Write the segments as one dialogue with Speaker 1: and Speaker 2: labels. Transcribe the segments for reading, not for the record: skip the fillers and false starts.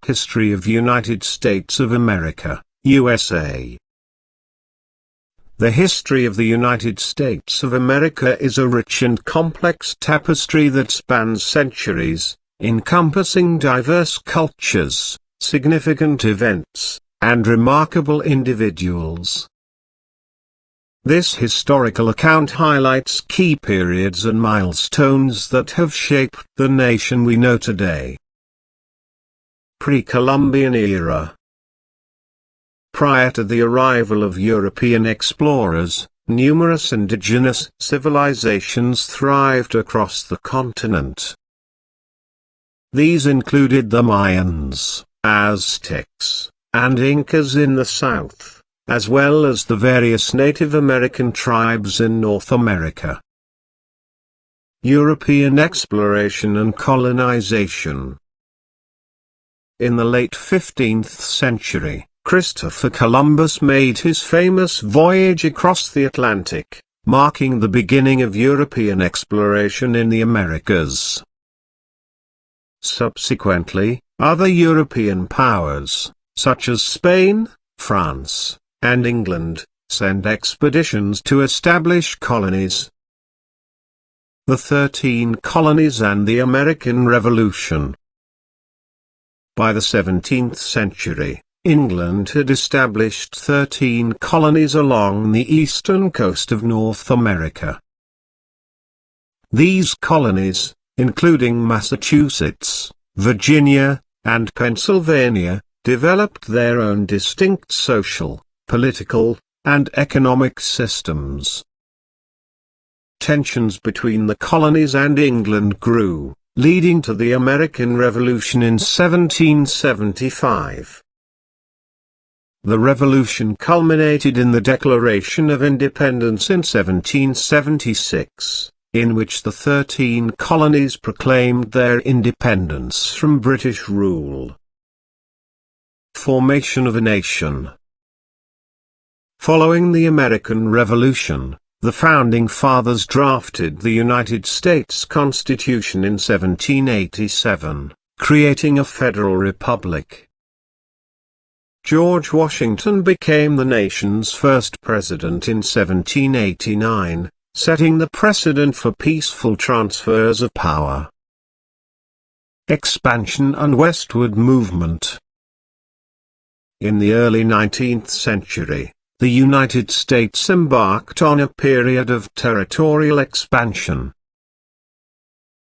Speaker 1: History of United States of America, USA. The history of the United States of America is a rich and complex tapestry that spans centuries, encompassing diverse cultures, significant events, and remarkable individuals. This historical account highlights key periods and milestones that have shaped the nation we know today. Pre-Columbian era. Prior to the arrival of European explorers, numerous indigenous civilizations thrived across the continent. These included the Mayans, Aztecs, and Incas in the south, as well as the various Native American tribes in North America. European exploration and colonization. In the late 15th century, Christopher Columbus made his famous voyage across the Atlantic, marking the beginning of European exploration in the Americas. Subsequently, other European powers, such as Spain, France, and England, sent expeditions to establish colonies. The 13 Colonies and the American Revolution. By the 17th century, England had established 13 colonies along the eastern coast of North America. These colonies, including Massachusetts, Virginia, and Pennsylvania, developed their own distinct social, political, and economic systems. Tensions between the colonies and England grew, leading to the American Revolution in 1775. The revolution culminated in the Declaration of Independence in 1776, in which the 13 colonies proclaimed their independence from British rule. Formation of a nation. Following the American Revolution, the Founding Fathers drafted the United States Constitution in 1787, creating a federal republic. George Washington became the nation's first president in 1789, setting the precedent for peaceful transfers of power. Expansion and westward movement. In the early 19th century, the United States embarked on a period of territorial expansion.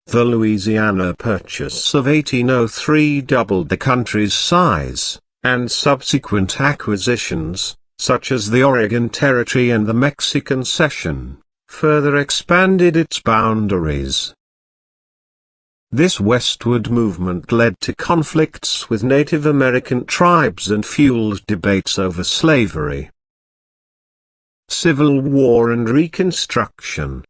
Speaker 1: The Louisiana Purchase of 1803 doubled the country's size, and subsequent acquisitions, such as the Oregon Territory and the Mexican Cession, further expanded its boundaries. This westward movement led to conflicts with Native American tribes and fueled debates over slavery. Civil War and Reconstruction.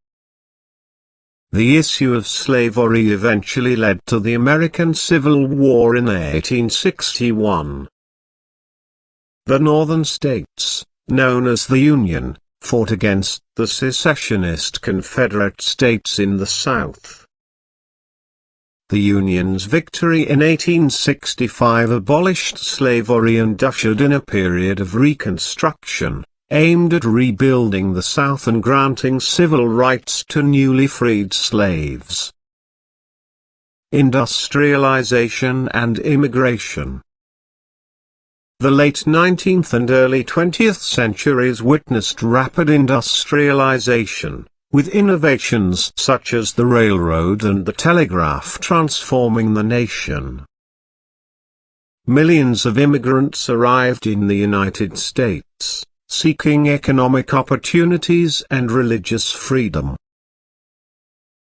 Speaker 1: The issue of slavery eventually led to the American Civil War in 1861. The Northern states, known as the Union, fought against the secessionist Confederate States in the South. The Union's victory in 1865 abolished slavery and ushered in a period of Reconstruction, aimed at rebuilding the South and granting civil rights to newly freed slaves. Industrialization and immigration. The late 19th and early 20th centuries witnessed rapid industrialization, with innovations such as the railroad and the telegraph transforming the nation. Millions of immigrants arrived in the United States, seeking economic opportunities and religious freedom.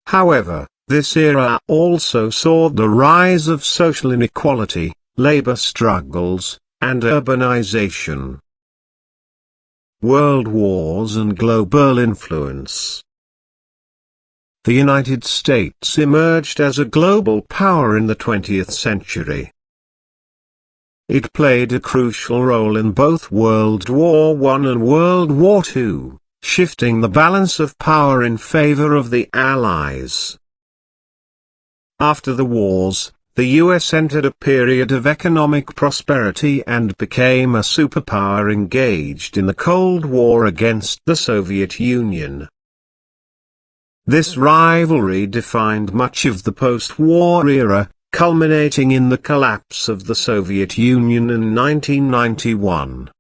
Speaker 1: However, this era also saw the rise of social inequality, labor struggles, and urbanization. World wars and global influence. The United States emerged as a global power in the 20th century. It played a crucial role in both World War I and World War II, shifting the balance of power in favor of the Allies. After the wars, the US entered a period of economic prosperity and became a superpower engaged in the Cold War against the Soviet Union. This rivalry defined much of the post-war era, culminating in the collapse of the Soviet Union in 1991.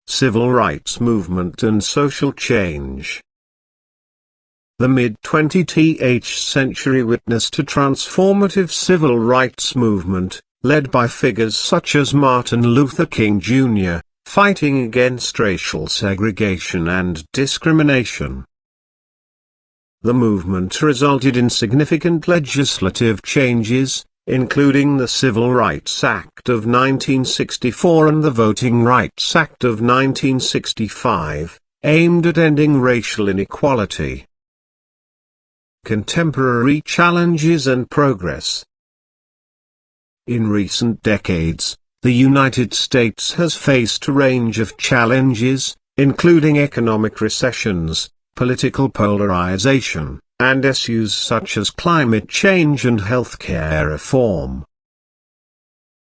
Speaker 1: Civil rights movement and social change. The mid-20th century witnessed a transformative civil rights movement, led by figures such as Martin Luther King Jr., fighting against racial segregation and discrimination. The movement resulted in significant legislative changes, including the Civil Rights Act of 1964 and the Voting Rights Act of 1965, aimed at ending racial inequality. Contemporary challenges and progress. In recent decades, the United States has faced a range of challenges, including economic recessions, political polarization, and issues such as climate change and healthcare reform.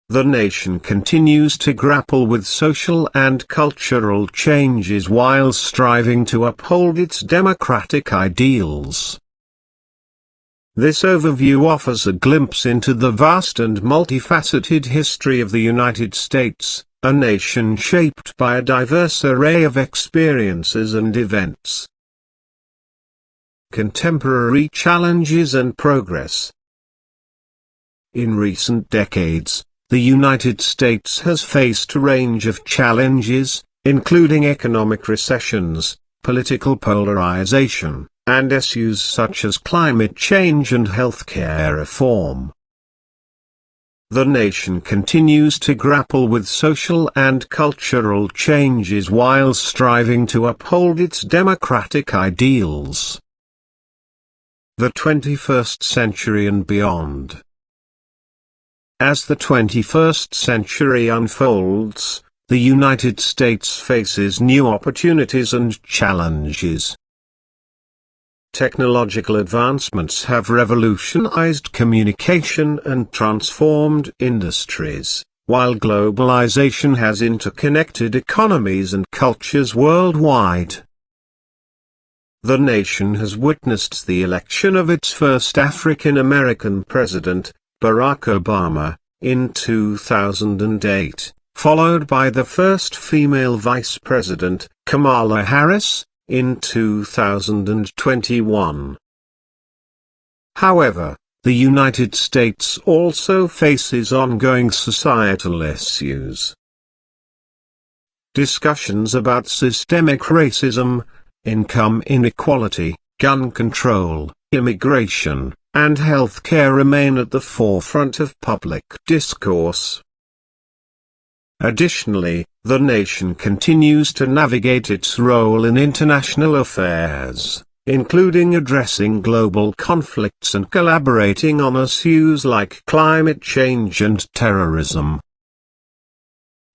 Speaker 1: The nation continues to grapple with social and cultural changes while striving to uphold its democratic ideals. This overview offers a glimpse into the vast and multifaceted history of the United States, a nation shaped by a diverse array of experiences and events. Contemporary challenges and progress. In recent decades, the United States has faced a range of challenges, including economic recessions, political polarization, and issues such as climate change and healthcare reform. The nation continues to grapple with social and cultural changes while striving to uphold its democratic ideals. The 21st century and beyond. As the 21st century unfolds, the United States faces new opportunities and challenges. Technological advancements have revolutionized communication and transformed industries, while globalization has interconnected economies and cultures worldwide. The nation has witnessed the election of its first African-American president, Barack Obama, in 2008, followed by the first female vice president, Kamala Harris, in 2021. However, the United States also faces ongoing societal issues. Discussions about systemic racism, income inequality, gun control, immigration, and healthcare remain at the forefront of public discourse. Additionally, the nation continues to navigate its role in international affairs, including addressing global conflicts and collaborating on issues like climate change and terrorism.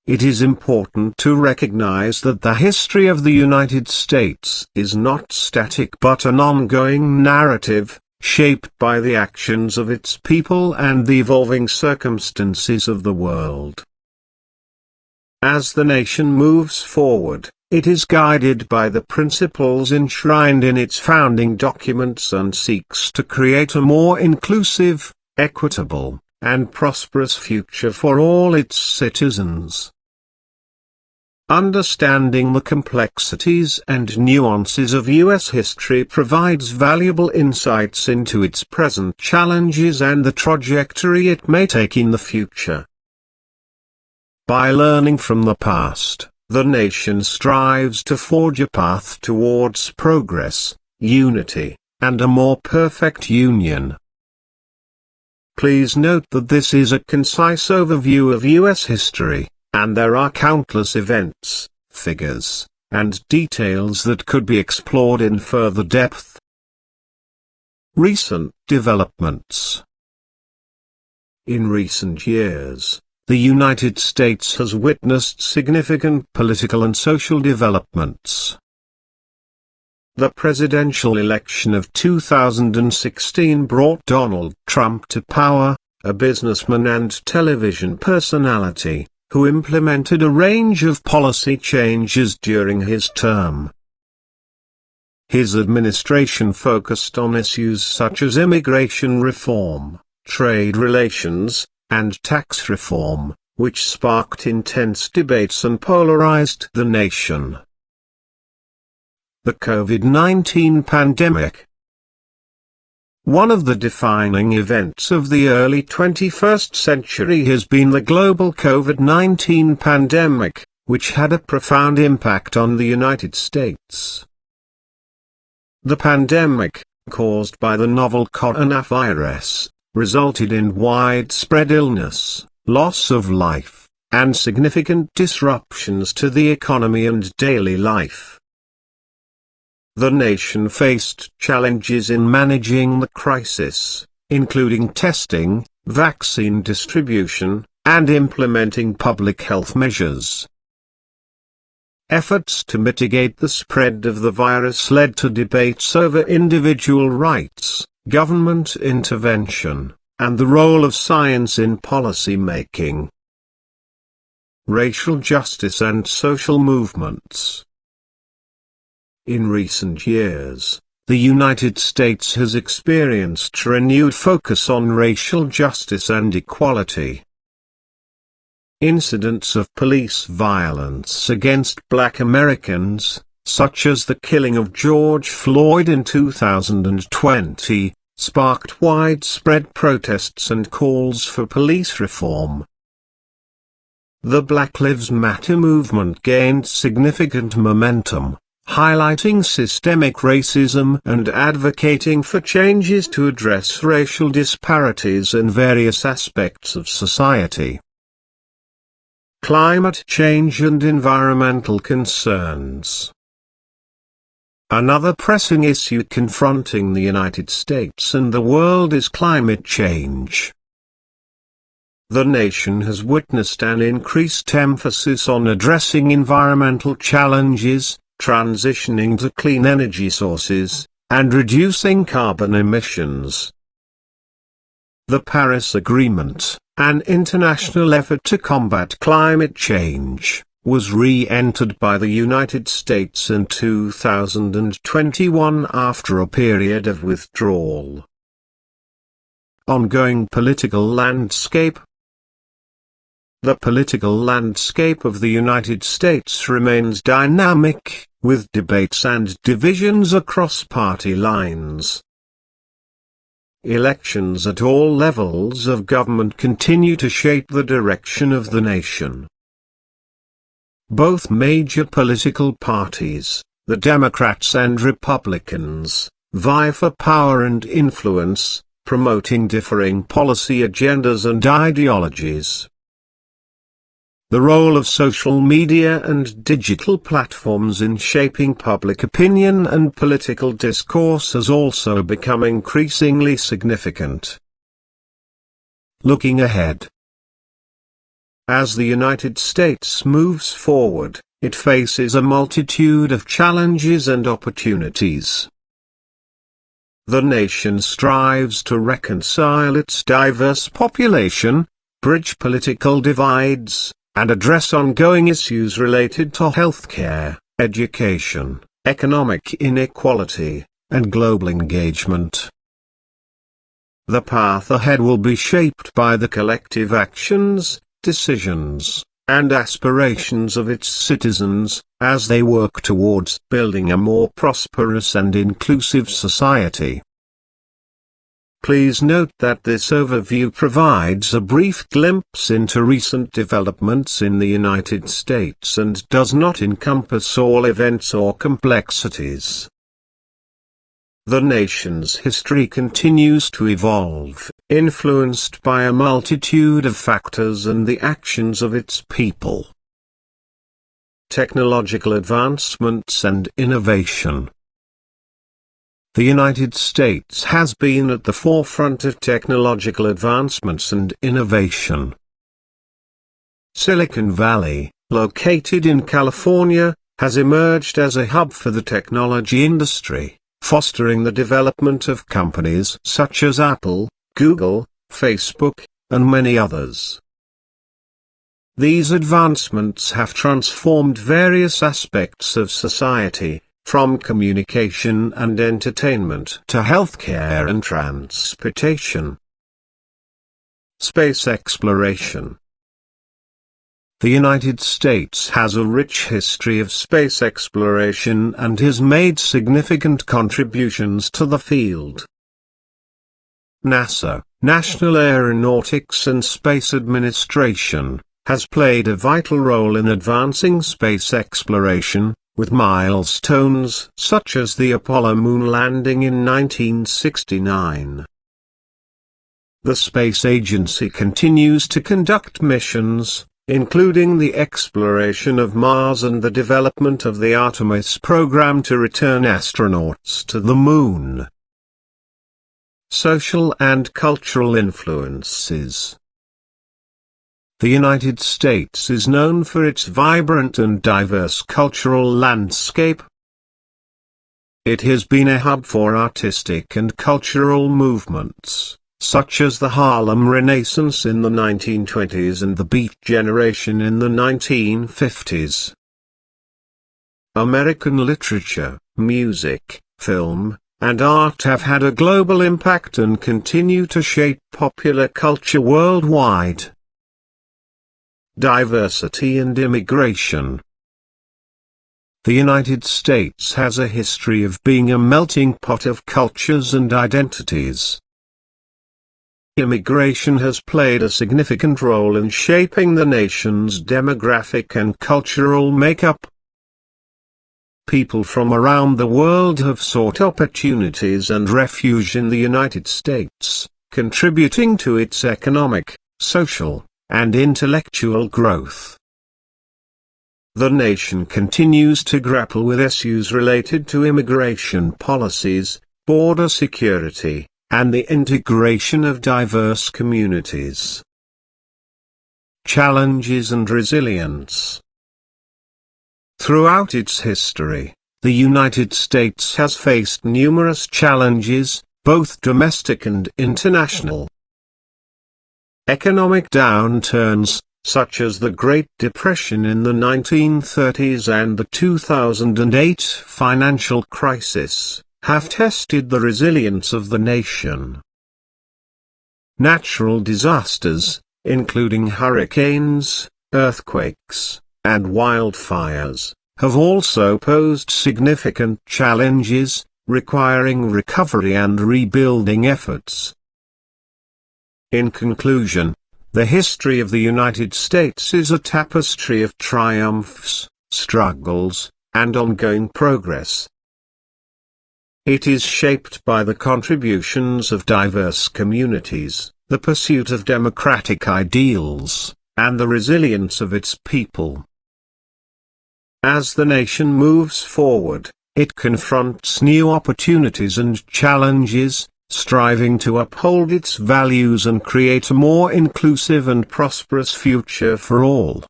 Speaker 1: It is important to recognize that the history of the United States is not static but an ongoing narrative, shaped by the actions of its people and the evolving circumstances of the world. As the nation moves forward, it is guided by the principles enshrined in its founding documents and seeks to create a more inclusive, equitable, and prosperous future for all its citizens. Understanding the complexities and nuances of U.S. history provides valuable insights into its present challenges and the trajectory it may take in the future. By learning from the past, the nation strives to forge a path towards progress, unity, and a more perfect union. Please note that this is a concise overview of U.S. history, and there are countless events, figures, and details that could be explored in further depth. Recent developments. In recent years, the United States has witnessed significant political and social developments. The presidential election of 2016 brought Donald Trump to power, a businessman and television personality, who implemented a range of policy changes during his term. His administration focused on issues such as immigration reform, trade relations, and tax reform, which sparked intense debates and polarized the nation. The COVID-19 pandemic. One of the defining events of the early 21st century has been the global COVID-19 pandemic, which had a profound impact on the United States. The pandemic, caused by the novel coronavirus, resulted in widespread illness, loss of life, and significant disruptions to the economy and daily life. The nation faced challenges in managing the crisis, including testing, vaccine distribution, and implementing public health measures. Efforts to mitigate the spread of the virus led to debates over individual rights, government intervention, and the role of science in policy making. Racial justice and social movements. In recent years, the United States has experienced renewed focus on racial justice and equality. Incidents of police violence against Black Americans, such as the killing of George Floyd in 2020, sparked widespread protests and calls for police reform. The Black Lives Matter movement gained significant momentum, highlighting systemic racism and advocating for changes to address racial disparities in various aspects of society. Climate change and environmental concerns. Another pressing issue confronting the United States and the world is climate change. The nation has witnessed an increased emphasis on addressing environmental challenges, transitioning to clean energy sources, and reducing carbon emissions. The Paris Agreement, an international effort to combat climate change, was re-entered by the United States in 2021 after a period of withdrawal. Ongoing political landscape. The political landscape of the United States remains dynamic, with debates and divisions across party lines. Elections at all levels of government continue to shape the direction of the nation. Both major political parties, the Democrats and Republicans, vie for power and influence, promoting differing policy agendas and ideologies. The role of social media and digital platforms in shaping public opinion and political discourse has also become increasingly significant. Looking ahead. As the United States moves forward, it faces a multitude of challenges and opportunities. The nation strives to reconcile its diverse population, bridge political divides, and address ongoing issues related to healthcare, education, economic inequality, and global engagement. The path ahead will be shaped by the collective actions, decisions, and aspirations of its citizens, as they work towards building a more prosperous and inclusive society. Please note that this overview provides a brief glimpse into recent developments in the United States and does not encompass all events or complexities. The nation's history continues to evolve, influenced by a multitude of factors and the actions of its people. Technological advancements and innovation. The United States has been at the forefront of technological advancements and innovation. Silicon Valley, located in California, has emerged as a hub for the technology industry, fostering the development of companies such as Apple, Google, Facebook, and many others. These advancements have transformed various aspects of society, from communication and entertainment to healthcare and transportation. Space exploration. The United States has a rich history of space exploration and has made significant contributions to the field. NASA, National Aeronautics and Space Administration, has played a vital role in advancing space exploration, with milestones such as the Apollo moon landing in 1969. The space agency continues to conduct missions, including the exploration of Mars and the development of the Artemis program to return astronauts to the Moon. Social and cultural influences. The United States is known for its vibrant and diverse cultural landscape. It has been a hub for artistic and cultural movements, such as the Harlem Renaissance in the 1920s and the Beat Generation in the 1950s. American literature, music, film, and art have had a global impact and continue to shape popular culture worldwide. Diversity and immigration. The United States has a history of being a melting pot of cultures and identities. Immigration has played a significant role in shaping the nation's demographic and cultural makeup. People from around the world have sought opportunities and refuge in the United States, contributing to its economic, social, and intellectual growth. The nation continues to grapple with issues related to immigration policies, border security, and the integration of diverse communities. Challenges and resilience. Throughout its history, the United States has faced numerous challenges, both domestic and international. Economic downturns, such as the Great Depression in the 1930s and the 2008 financial crisis, have tested the resilience of the nation. Natural disasters, including hurricanes, earthquakes, and wildfires, have also posed significant challenges, requiring recovery and rebuilding efforts. In conclusion, the history of the United States is a tapestry of triumphs, struggles, and ongoing progress. It is shaped by the contributions of diverse communities, the pursuit of democratic ideals, and the resilience of its people. As the nation moves forward, it confronts new opportunities and challenges, striving to uphold its values and create a more inclusive and prosperous future for all.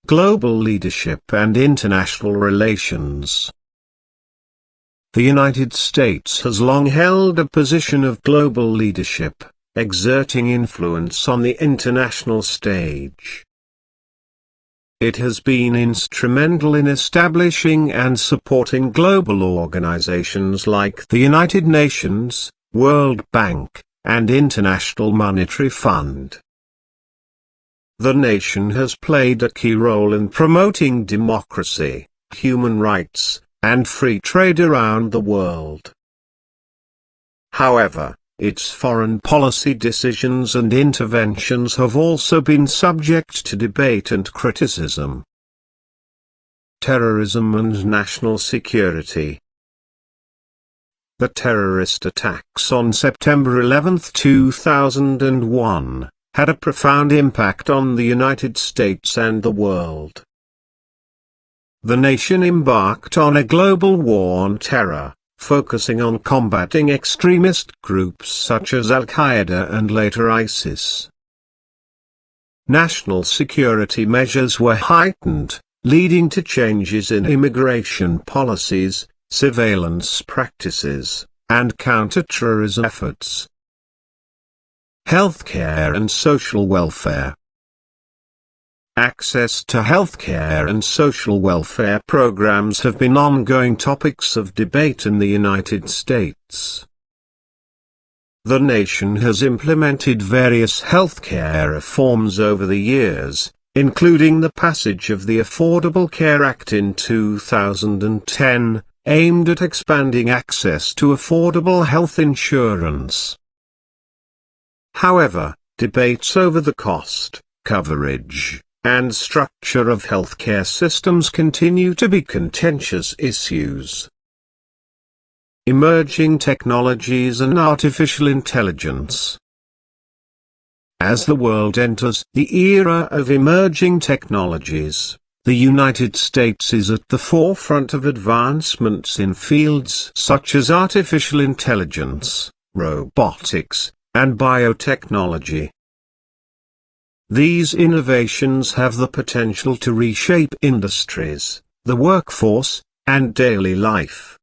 Speaker 1: Global leadership and international relations. The United States has long held a position of global leadership, exerting influence on the international stage. It has been instrumental in establishing and supporting global organizations like the United Nations, World Bank, and International Monetary Fund. The nation has played a key role in promoting democracy, human rights, and free trade around the world. However, its foreign policy decisions and interventions have also been subject to debate and criticism. Terrorism and national security. The terrorist attacks on September 11, 2001, had a profound impact on the United States and the world. The nation embarked on a global war on terror, focusing on combating extremist groups such as Al-Qaeda and later ISIS. National security measures were heightened, leading to changes in immigration policies, surveillance practices, and counter-terrorism efforts. healthcare and social welfare. Access to healthcare and social welfare programs have been ongoing topics of debate in the United States. The nation has implemented various healthcare reforms over the years, including the passage of the Affordable Care Act in 2010, aimed at expanding access to affordable health insurance. However, debates over the cost, coverage, and structure of healthcare systems continue to be contentious issues. Emerging technologies and artificial intelligence. As the world enters the era of emerging technologies, the United States is at the forefront of advancements in fields such as artificial intelligence, robotics, and biotechnology. These innovations have the potential to reshape industries, the workforce, and daily life.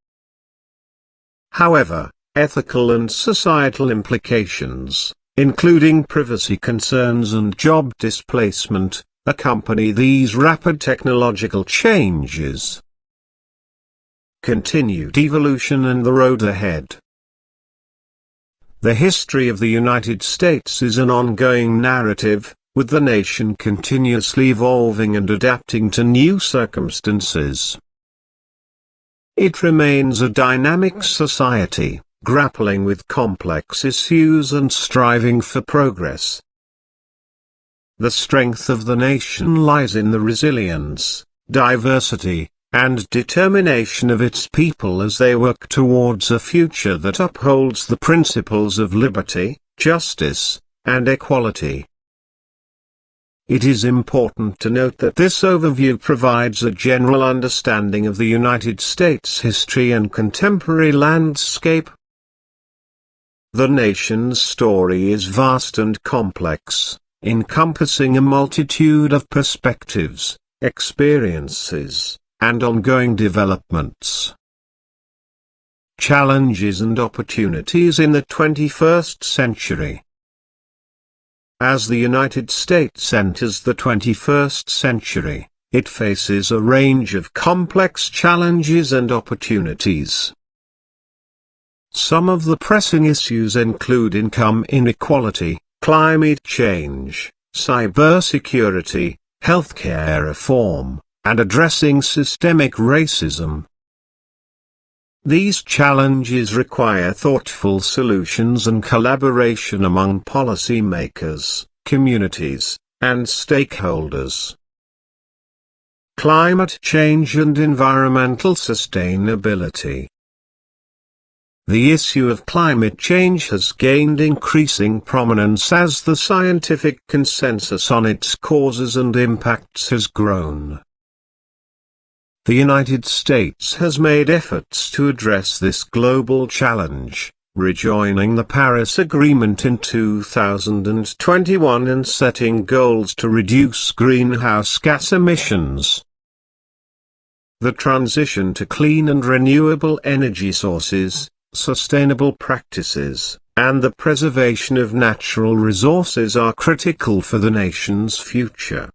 Speaker 1: However, ethical and societal implications, including privacy concerns and job displacement, accompany these rapid technological changes. Continued evolution and the road ahead. The history of the United States is an ongoing narrative, with the nation continuously evolving and adapting to new circumstances. It remains a dynamic society, grappling with complex issues and striving for progress. The strength of the nation lies in the resilience, diversity, and determination of its people as they work towards a future that upholds the principles of liberty, justice, and equality. It is important to note that this overview provides a general understanding of the United States' history and contemporary landscape. The nation's story is vast and complex, encompassing a multitude of perspectives, experiences, and ongoing developments. Challenges and opportunities in the 21st century. As the United States enters the 21st century, it faces a range of complex challenges and opportunities. Some of the pressing issues include income inequality, climate change, cybersecurity, healthcare reform, and addressing systemic racism. These challenges require thoughtful solutions and collaboration among policymakers, communities, and stakeholders. Climate change and environmental sustainability. The issue of climate change has gained increasing prominence as the scientific consensus on its causes and impacts has grown. The United States has made efforts to address this global challenge, rejoining the Paris Agreement in 2021 and setting goals to reduce greenhouse gas emissions. The transition to clean and renewable energy sources, sustainable practices, and the preservation of natural resources are critical for the nation's future.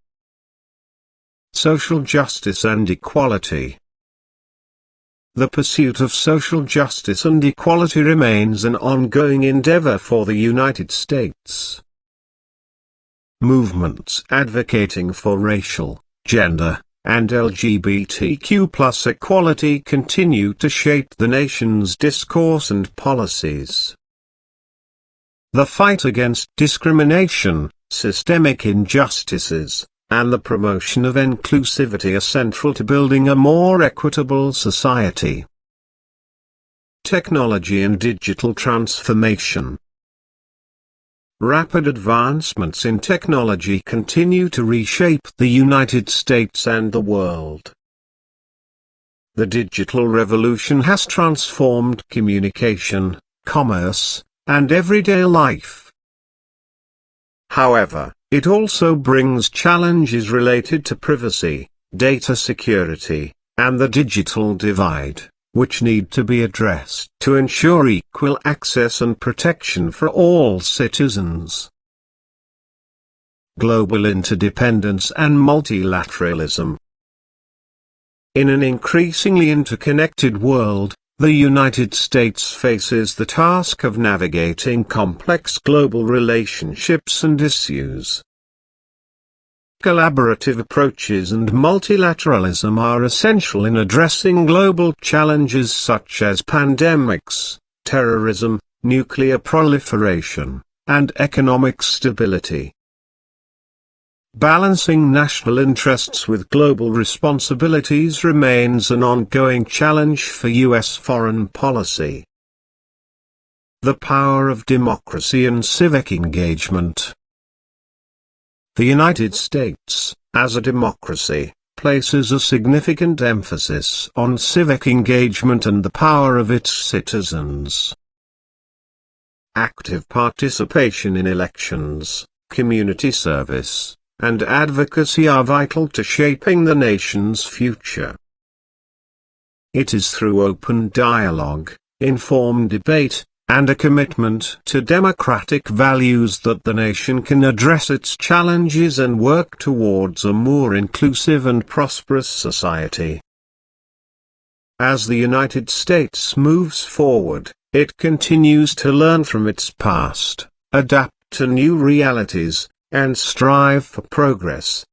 Speaker 1: Social justice and equality. The pursuit of social justice and equality remains an ongoing endeavor for the United States. Movements advocating for racial, gender, and LGBTQ+ equality continue to shape the nation's discourse and policies. The fight against discrimination, systemic injustices, and the promotion of inclusivity are central to building a more equitable society. Technology and digital transformation. Rapid advancements in technology continue to reshape the United States and the world. The digital revolution has transformed communication, commerce, and everyday life. However, it also brings challenges related to privacy, data security, and the digital divide, which need to be addressed to ensure equal access and protection for all citizens. Global interdependence and multilateralism. In an increasingly interconnected world, the United States faces the task of navigating complex global relationships and issues. Collaborative approaches and multilateralism are essential in addressing global challenges such as pandemics, terrorism, nuclear proliferation, and economic stability. Balancing national interests with global responsibilities remains an ongoing challenge for U.S. foreign policy. The power of democracy and civic engagement. The United States, as a democracy, places a significant emphasis on civic engagement and the power of its citizens. Active participation in elections, community service, and advocacy are vital to shaping the nation's future. It is through open dialogue, informed debate, and a commitment to democratic values that the nation can address its challenges and work towards a more inclusive and prosperous society. As the United States moves forward, it continues to learn from its past, adapt to new realities, and strive for progress.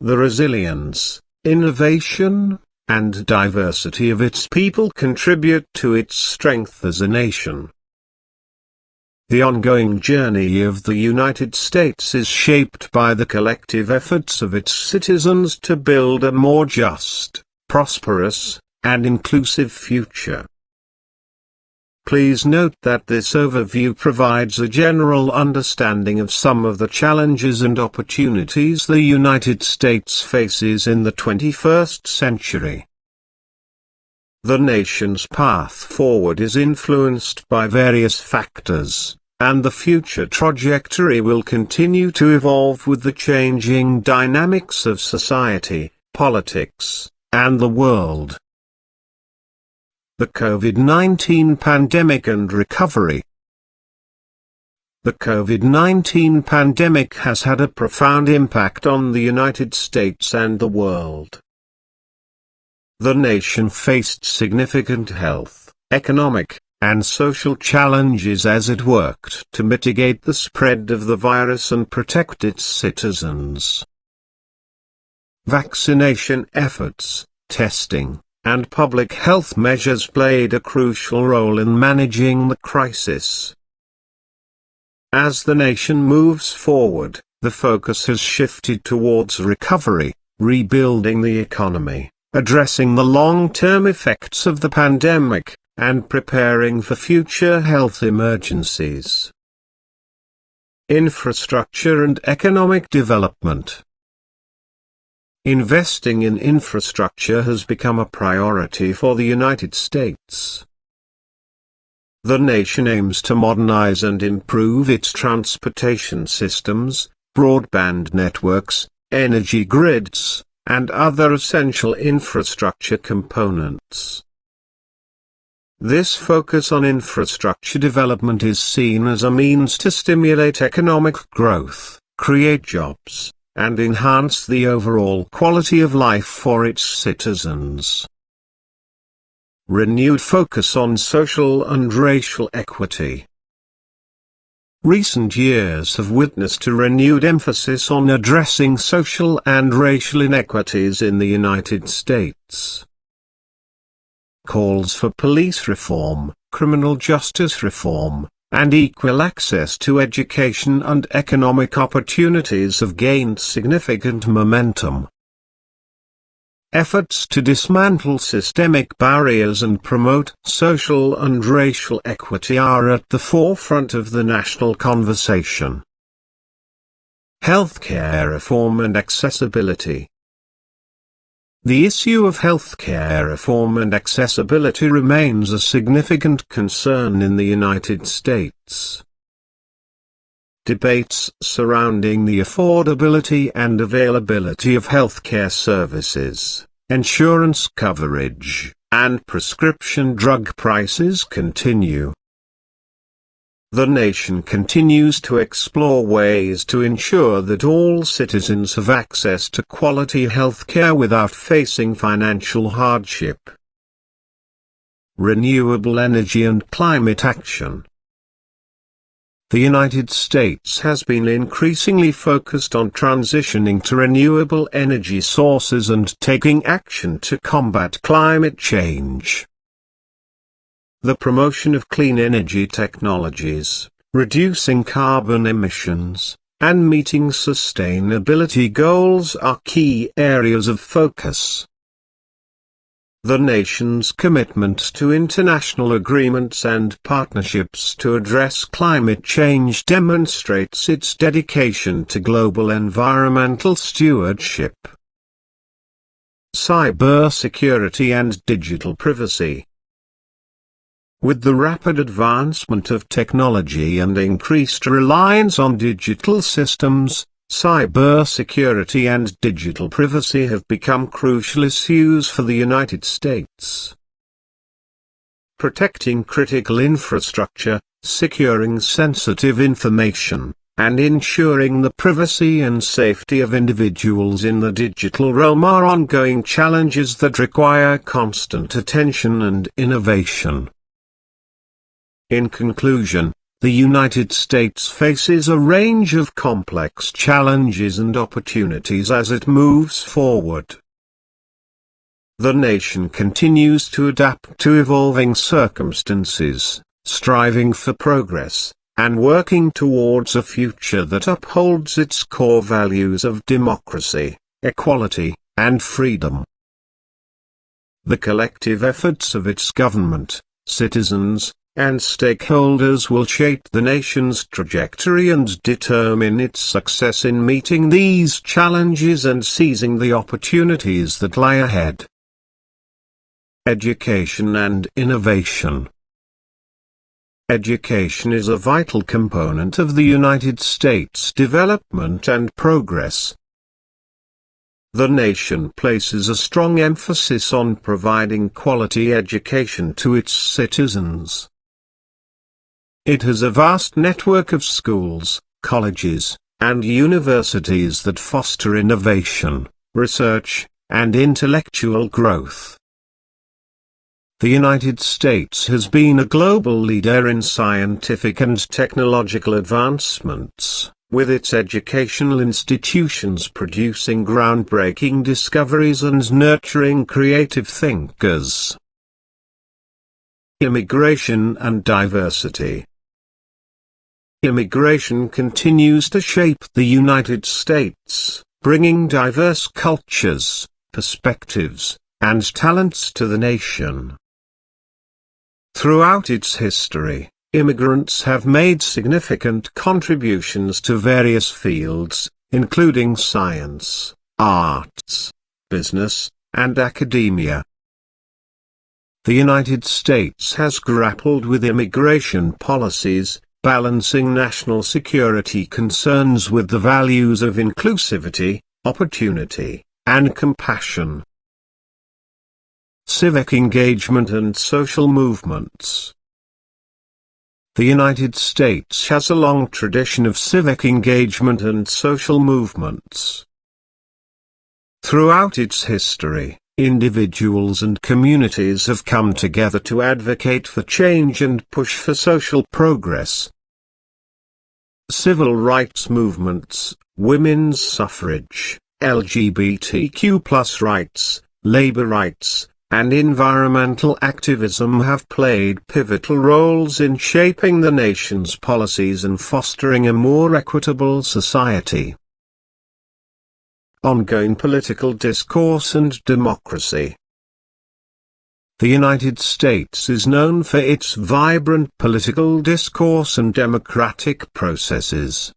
Speaker 1: The resilience, innovation, and diversity of its people contribute to its strength as a nation. The ongoing journey of the United States is shaped by the collective efforts of its citizens to build a more just, prosperous, and inclusive future. Please note that this overview provides a general understanding of some of the challenges and opportunities the United States faces in the 21st century. The nation's path forward is influenced by various factors, and the future trajectory will continue to evolve with the changing dynamics of society, politics, and the world. The COVID-19 pandemic and recovery. The COVID-19 pandemic has had a profound impact on the United States and the world. The nation faced significant health, economic, and social challenges as it worked to mitigate the spread of the virus and protect its citizens. Vaccination efforts, testing, and public health measures played a crucial role in managing the crisis. As the nation moves forward, the focus has shifted towards recovery, rebuilding the economy, addressing the long-term effects of the pandemic, and preparing for future health emergencies. Infrastructure and economic development. Investing in infrastructure has become a priority for the United States. The nation aims to modernize and improve its transportation systems, broadband networks, energy grids, and other essential infrastructure components. This focus on infrastructure development is seen as a means to stimulate economic growth, create jobs, and enhance the overall quality of life for its citizens. Renewed focus on social and racial equity. Recent years have witnessed a renewed emphasis on addressing social and racial inequities in the United States. Calls for police reform, criminal justice reform, and equal access to education and economic opportunities have gained significant momentum. Efforts to dismantle systemic barriers and promote social and racial equity are at the forefront of the national conversation. Healthcare reform and accessibility. The issue of healthcare reform and accessibility remains a significant concern in the United States. Debates surrounding the affordability and availability of healthcare services, insurance coverage, and prescription drug prices continue. The nation continues to explore ways to ensure that all citizens have access to quality healthcare without facing financial hardship. Renewable energy and climate action. The United States has been increasingly focused on transitioning to renewable energy sources and taking action to combat climate change. The promotion of clean energy technologies, reducing carbon emissions, and meeting sustainability goals are key areas of focus. The nation's commitment to international agreements and partnerships to address climate change demonstrates its dedication to global environmental stewardship. Cybersecurity and digital privacy. With the rapid advancement of technology and increased reliance on digital systems, cybersecurity and digital privacy have become crucial issues for the United States. Protecting critical infrastructure, securing sensitive information, and ensuring the privacy and safety of individuals in the digital realm are ongoing challenges that require constant attention and innovation. In conclusion, the United States faces a range of complex challenges and opportunities as it moves forward. The nation continues to adapt to evolving circumstances, striving for progress, and working towards a future that upholds its core values of democracy, equality, and freedom. The collective efforts of its government, citizens, and stakeholders will shape the nation's trajectory and determine its success in meeting these challenges and seizing the opportunities that lie ahead. Education and innovation. Education is a vital component of the United States' development and progress. The nation places a strong emphasis on providing quality education to its citizens. It has a vast network of schools, colleges, and universities that foster innovation, research, and intellectual growth. The United States has been a global leader in scientific and technological advancements, with its educational institutions producing groundbreaking discoveries and nurturing creative thinkers. Immigration and diversity. Immigration continues to shape the United States, bringing diverse cultures, perspectives, and talents to the nation. Throughout its history, immigrants have made significant contributions to various fields, including science, arts, business, and academia. The United States has grappled with immigration policies, balancing national security concerns with the values of inclusivity, opportunity, and compassion. Civic engagement and social movements. The United States has a long tradition of civic engagement and social movements. Throughout its history, individuals and communities have come together to advocate for change and push for social progress. Civil rights movements, women's suffrage, LGBTQ+ rights, labor rights, and environmental activism have played pivotal roles in shaping the nation's policies and fostering a more equitable society. Ongoing political discourse and democracy. The United States is known for its vibrant political discourse and democratic processes.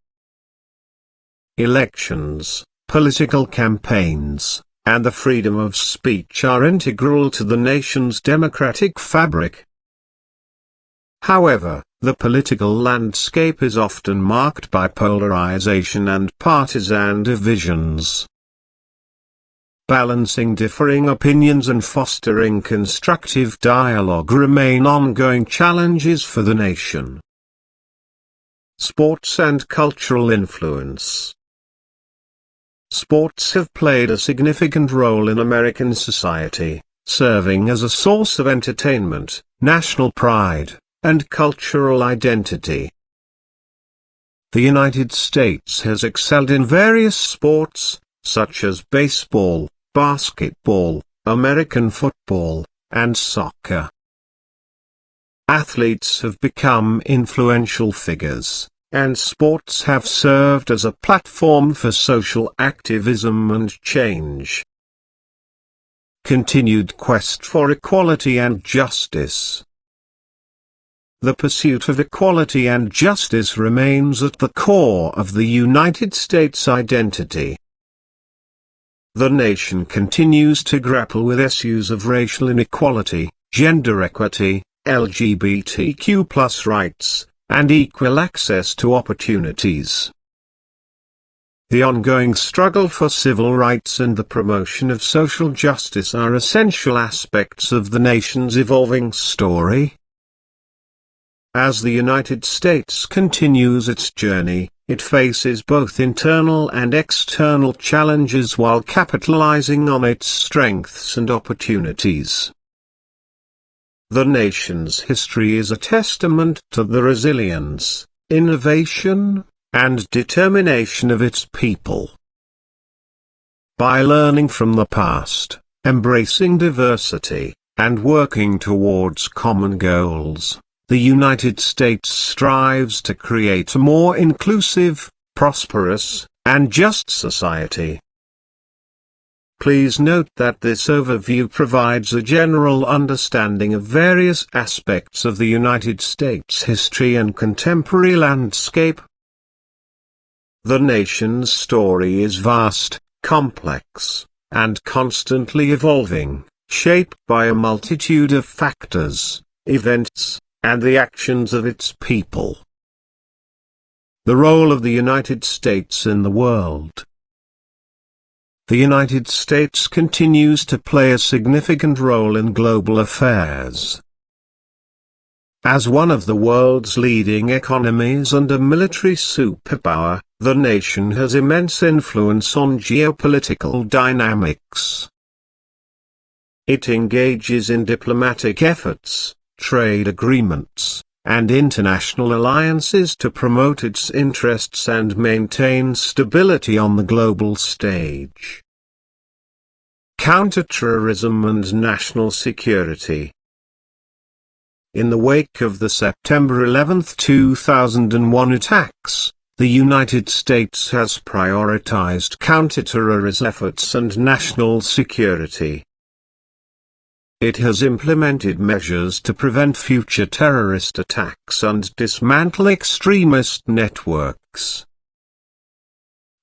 Speaker 1: Elections, political campaigns, and the freedom of speech are integral to the nation's democratic fabric. However, the political landscape is often marked by polarization and partisan divisions. balancing differing opinions and fostering constructive dialogue remain ongoing challenges for the nation. Sports and cultural influence. Sports have played a significant role in American society, serving as a source of entertainment, national pride, and cultural identity. The United States has excelled in various sports, such as baseball, basketball, American football, and soccer. Athletes have become influential figures, and sports have served as a platform for social activism and change. Continued quest for equality and justice. The pursuit of equality and justice remains at the core of the United States identity. The nation continues to grapple with issues of racial inequality, gender equity, LGBTQ+ rights, and equal access to opportunities. The ongoing struggle for civil rights and the promotion of social justice are essential aspects of the nation's evolving story. As the United States continues its journey, it faces both internal and external challenges while capitalizing on its strengths and opportunities. The nation's history is a testament to the resilience, innovation, and determination of its people. By learning from the past, embracing diversity, and working towards common goals, the United States strives to create a more inclusive, prosperous, and just society. Please note that this overview provides a general understanding of various aspects of the United States history and contemporary landscape. The nation's story is vast, complex, and constantly evolving, shaped by a multitude of factors, events, and the actions of its people. The role of the United States in the world. The United States continues to play a significant role in global affairs. As one of the world's leading economies and a military superpower, the nation has immense influence on geopolitical dynamics. It engages in diplomatic efforts, trade agreements, and international alliances to promote its interests and maintain stability on the global stage. Counterterrorism and national security. In the wake of the September 11, 2001 attacks, the United States has prioritized counterterrorism efforts and national security. It has implemented measures to prevent future terrorist attacks and dismantle extremist networks.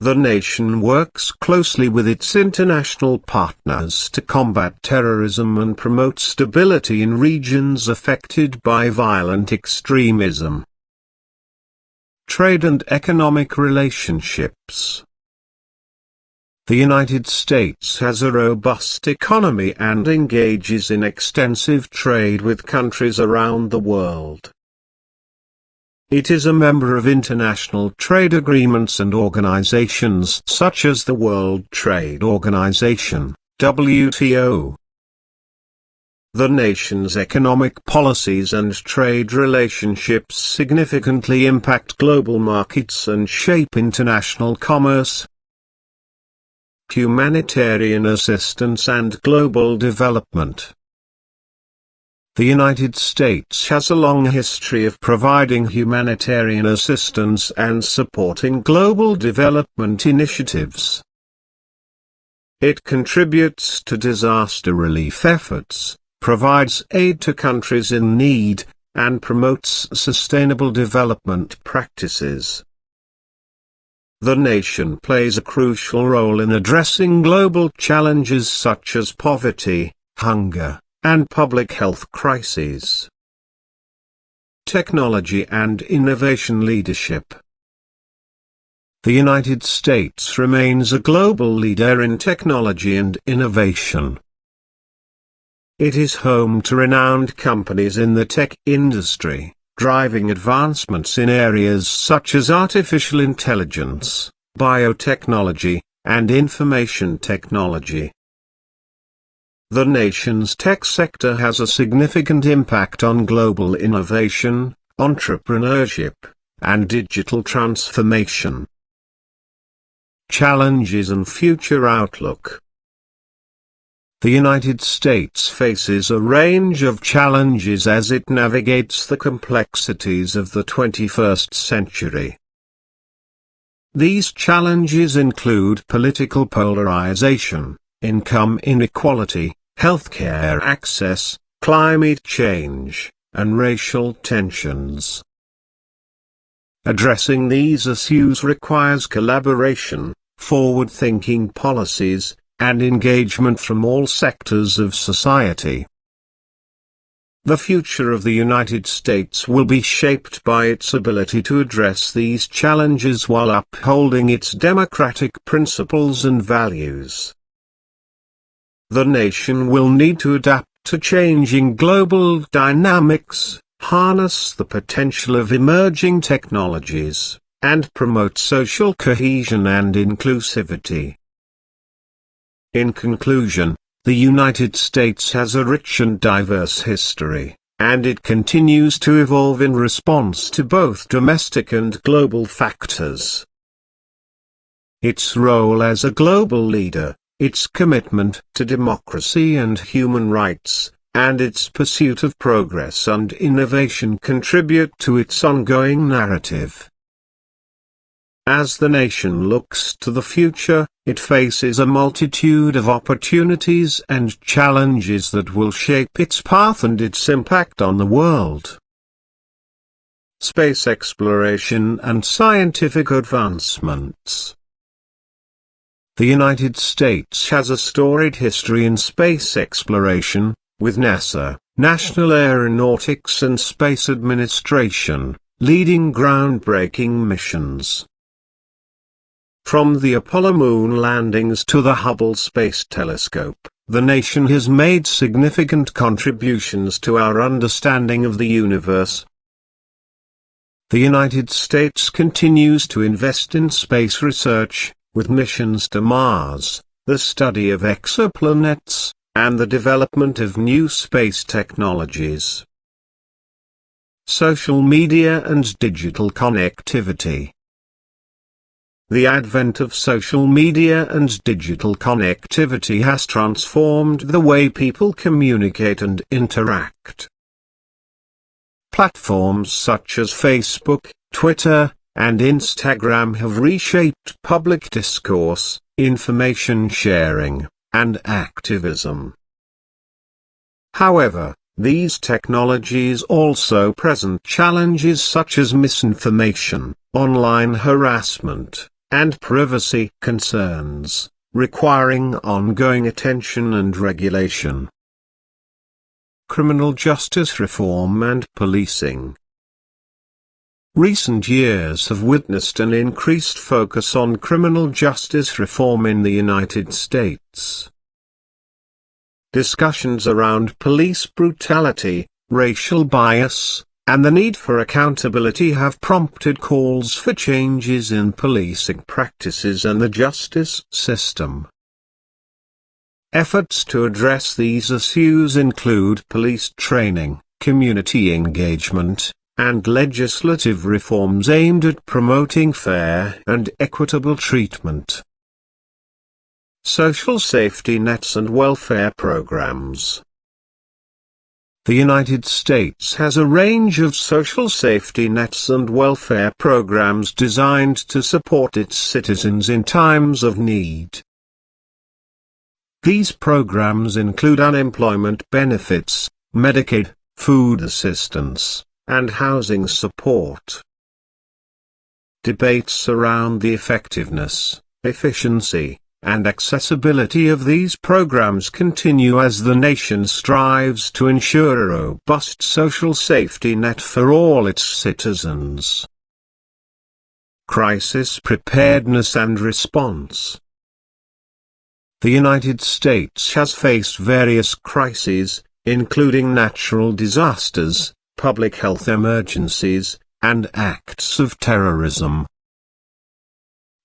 Speaker 1: The nation works closely with its international partners to combat terrorism and promote stability in regions affected by violent extremism. Trade and economic relationships. The United States has a robust economy and engages in extensive trade with countries around the world. It is a member of international trade agreements and organizations such as the World Trade Organization, WTO. The nation's economic policies and trade relationships significantly impact global markets and shape international commerce. Humanitarian assistance and global development. The United States has a long history of providing humanitarian assistance and supporting global development initiatives. It contributes to disaster relief efforts, provides aid to countries in need, and promotes sustainable development practices. The nation plays a crucial role in addressing global challenges such as poverty, hunger, and public health crises. Technology and innovation leadership. The United States remains a global leader in technology and innovation. It is home to renowned companies in the tech industry, driving advancements in areas such as artificial intelligence, biotechnology, and information technology. The nation's tech sector has a significant impact on global innovation, entrepreneurship, and digital transformation. Challenges and future outlook. The United States faces a range of challenges as it navigates the complexities of the 21st century. These challenges include political polarization, income inequality, healthcare access, climate change, and racial tensions. Addressing these issues requires collaboration, forward-thinking policies, and engagement from all sectors of society. The future of the United States will be shaped by its ability to address these challenges while upholding its democratic principles and values. The nation will need to adapt to changing global dynamics, harness the potential of emerging technologies, and promote social cohesion and inclusivity. In conclusion, the United States has a rich and diverse history, and it continues to evolve in response to both domestic and global factors. Its role as a global leader, its commitment to democracy and human rights, and its pursuit of progress and innovation contribute to its ongoing narrative. As the nation looks to the future, it faces a multitude of opportunities and challenges that will shape its path and its impact on the world. Space exploration and scientific advancements. The United States has a storied history in space exploration, with NASA, National Aeronautics and Space Administration, leading groundbreaking missions. From the Apollo moon landings to the Hubble Space Telescope, the nation has made significant contributions to our understanding of the universe. The United States continues to invest in space research, with missions to Mars, the study of exoplanets, and the development of new space technologies. Social media and digital connectivity. The advent of social media and digital connectivity has transformed the way people communicate and interact. Platforms such as Facebook, Twitter, and Instagram have reshaped public discourse, information sharing, and activism. However, these technologies also present challenges such as misinformation, online harassment, and privacy concerns, requiring ongoing attention and regulation. Criminal justice reform and policing. Recent years have witnessed an increased focus on criminal justice reform in the United States. Discussions around police brutality, racial bias, and the need for accountability have prompted calls for changes in policing practices and the justice system. Efforts to address these issues include police training, community engagement, and legislative reforms aimed at promoting fair and equitable treatment. Social safety nets and welfare programs. The United States has a range of social safety nets and welfare programs designed to support its citizens in times of need. These programs include unemployment benefits, Medicaid, food assistance, and housing support. Debates around the effectiveness, efficiency, and accessibility of these programs continue as the nation strives to ensure a robust social safety net for all its citizens. crisis preparedness and response. The United States has faced various crises, including natural disasters, public health emergencies, and acts of terrorism.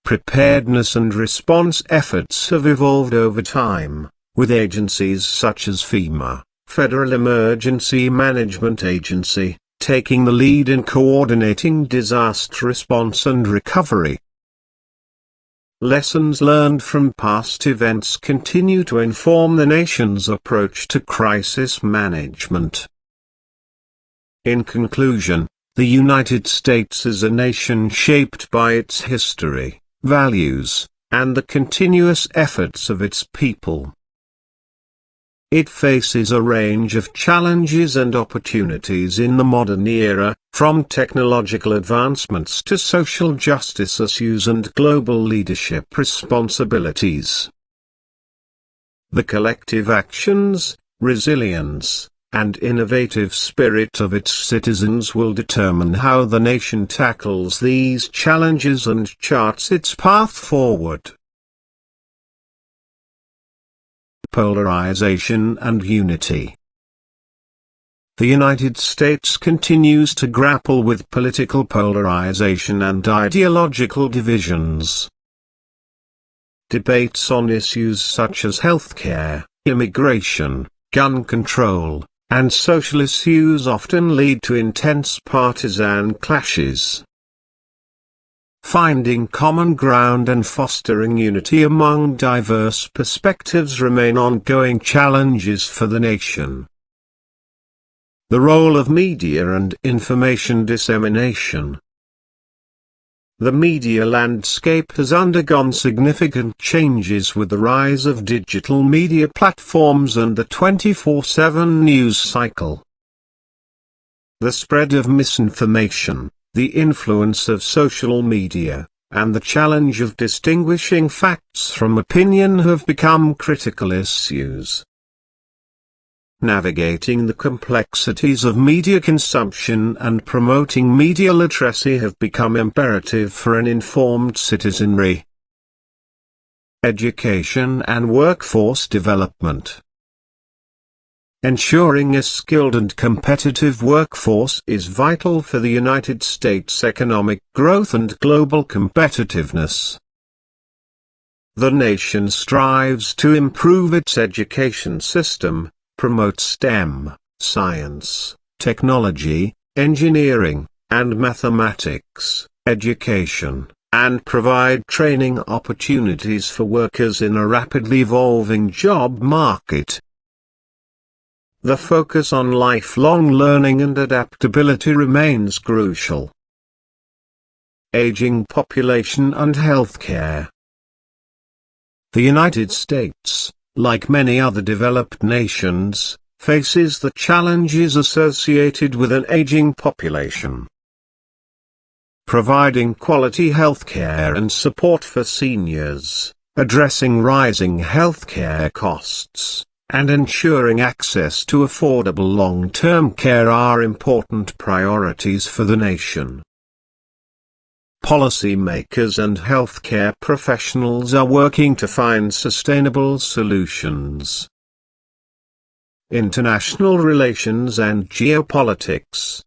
Speaker 1: Preparedness and response efforts have evolved over time, with agencies such as FEMA, Federal Emergency Management Agency, taking the lead in coordinating disaster response and recovery. Lessons learned from past events continue to inform the nation's approach to crisis management. In conclusion, the United States is a nation shaped by its history, values, and the continuous efforts of its people. It faces a range of challenges and opportunities in the modern era, from technological advancements to social justice issues and global leadership responsibilities. The collective actions, resilience, and innovative spirit of its citizens will determine how the nation tackles these challenges and charts its path forward. Polarization and unity. The United States continues to grapple with political polarization and ideological divisions. Debates on issues such as healthcare, immigration, gun control, and social issues often lead to intense partisan clashes. Finding common ground and fostering unity among diverse perspectives remain ongoing challenges for the nation. The role of media and information dissemination. The media landscape has undergone significant changes with the rise of digital media platforms and the 24/7 news cycle. The spread of misinformation, the influence of social media, and the challenge of distinguishing facts from opinion have become critical issues. Navigating the complexities of media consumption and promoting media literacy have become imperative for an informed citizenry. Education and workforce development. Ensuring a skilled and competitive workforce is vital for the United States' economic growth and global competitiveness. The nation strives to improve its education system, promote STEM, science, technology, engineering, and mathematics, education, and provide training opportunities for workers in a rapidly evolving job market. The focus on lifelong learning and adaptability remains crucial. Aging population and healthcare. The United States, like many other developed nations, faces the challenges associated with an aging population. Providing quality healthcare and support for seniors, addressing rising healthcare costs, and ensuring access to affordable long-term care are important priorities for the nation. Policymakers and healthcare professionals are working to find sustainable solutions. International relations and geopolitics.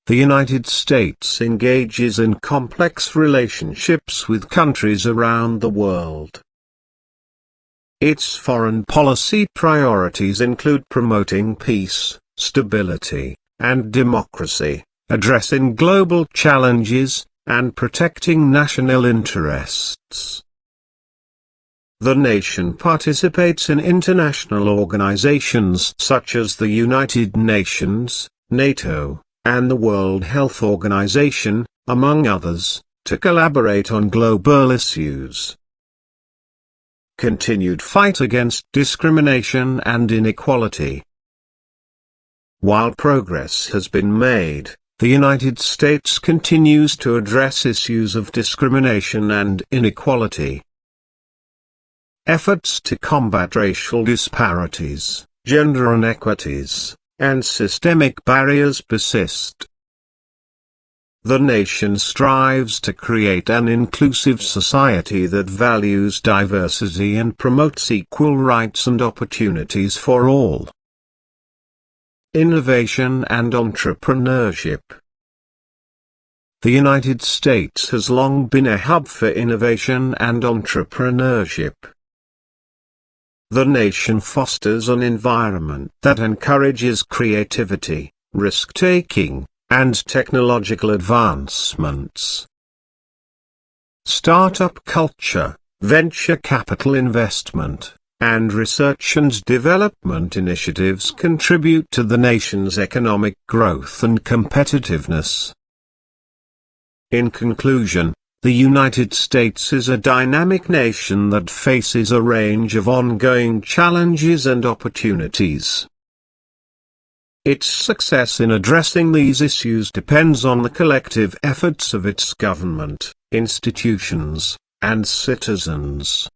Speaker 1: The United States engages in complex relationships with countries around the world. Its foreign policy priorities include promoting peace, stability, and democracy, addressing global challenges, and protecting national interests. The nation participates in international organizations such as the United Nations, NATO, and the World Health Organization, among others, to collaborate on global issues. Continued fight against discrimination and inequality. While progress has been made, the United States continues to address issues of discrimination and inequality. Efforts to combat racial disparities, gender inequities, and systemic barriers persist. the nation strives to create an inclusive society that values diversity and promotes equal rights and opportunities for all. Innovation and entrepreneurship. The United States has long been a hub for innovation and entrepreneurship. The nation fosters an environment that encourages creativity, risk-taking, and technological advancements. Startup culture, venture capital investment, and research and development initiatives contribute to the nation's economic growth and competitiveness. In conclusion, the United States is a dynamic nation that faces a range of ongoing challenges and opportunities. Its success in addressing these issues depends on the collective efforts of its government, institutions, and citizens.